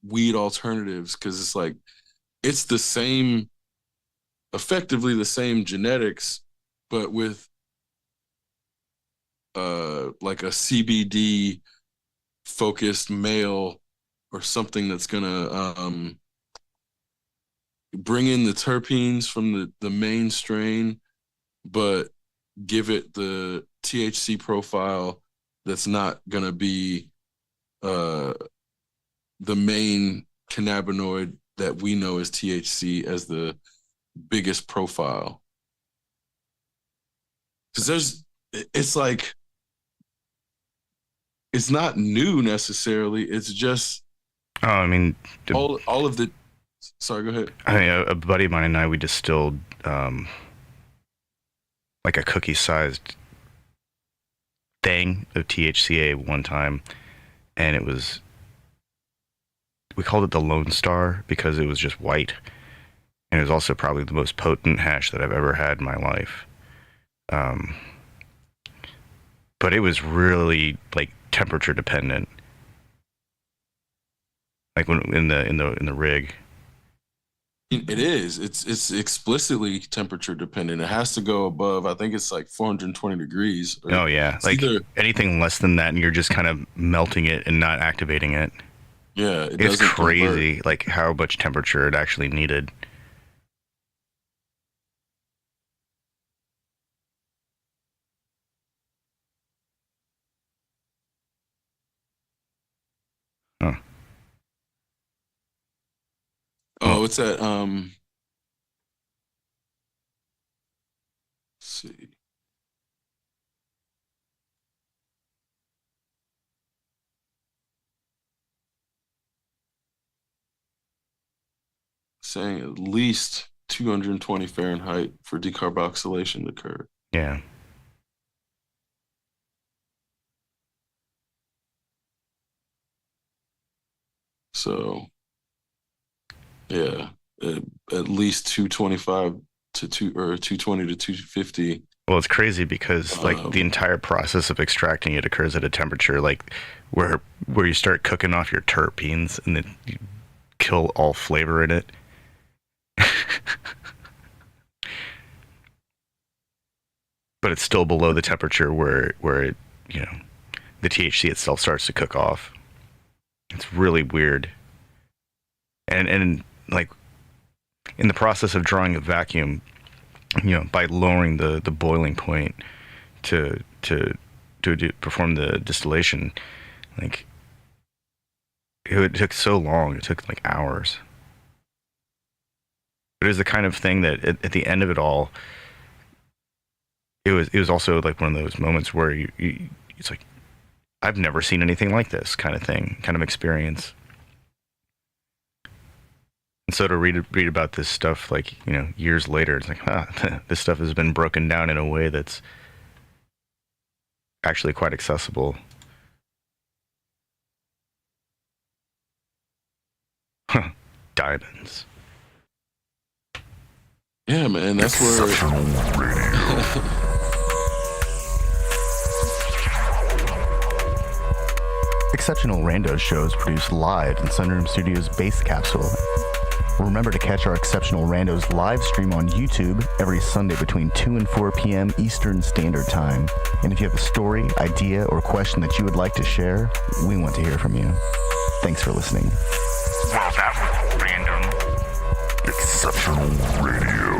[SPEAKER 2] weed alternatives, because it's like it's the same, effectively the same genetics, but with like a CBD focused male or something that's gonna bring in the terpenes from the main strain, but give it the THC profile that's not gonna be the main cannabinoid that we know as THC as the biggest profile. Because it's like, it's not new necessarily. It's just
[SPEAKER 1] Oh, I mean,
[SPEAKER 2] all of the. Sorry, go ahead.
[SPEAKER 1] I mean, a buddy of mine and I, we distilled like a cookie-sized thing of THCA one time, and we called it the Lone Star because it was just white, and it was also probably the most potent hash that I've ever had in my life. But it was really like temperature dependent, like when in the rig.
[SPEAKER 2] It is. It's explicitly temperature dependent. It has to go above, I think it's like 420 degrees.
[SPEAKER 1] Oh yeah, like anything less than that, and you're just kind of melting it and not activating it.
[SPEAKER 2] Yeah,
[SPEAKER 1] it's crazy, like how much temperature it actually needed. Huh.
[SPEAKER 2] Oh, it's at let's see. Saying at least 220 Fahrenheit for decarboxylation to occur.
[SPEAKER 1] Yeah.
[SPEAKER 2] So, yeah, at least 225 to 220 to 250.
[SPEAKER 1] Well, it's crazy because like the entire process of extracting it occurs at a temperature like where you start cooking off your terpenes and then you kill all flavor in it. But it's still below the temperature where it, you know, the THC itself starts to cook off. It's really weird. And like in the process of drawing a vacuum, you know, by lowering the boiling point to perform the distillation, like it took so long. It took like hours. But it was the kind of thing that at the end of it all, it was also like one of those moments where you it's like, I've never seen anything like this kind of thing, kind of experience. So to read about this stuff, like, years later, it's like, this stuff has been broken down in a way that's actually quite accessible. Huh. Diamonds.
[SPEAKER 2] Yeah, man, that's where.
[SPEAKER 4] Exceptional Randos shows produced live in Sunroom Studios' Base Capsule. Remember to catch our Exceptional Randos live stream on YouTube every Sunday between 2 and 4 p.m. Eastern Standard Time. And if you have a story, idea, or question that you would like to share, we want to hear from you. Thanks for listening.
[SPEAKER 1] Well, that was random.
[SPEAKER 5] Exceptional Radio.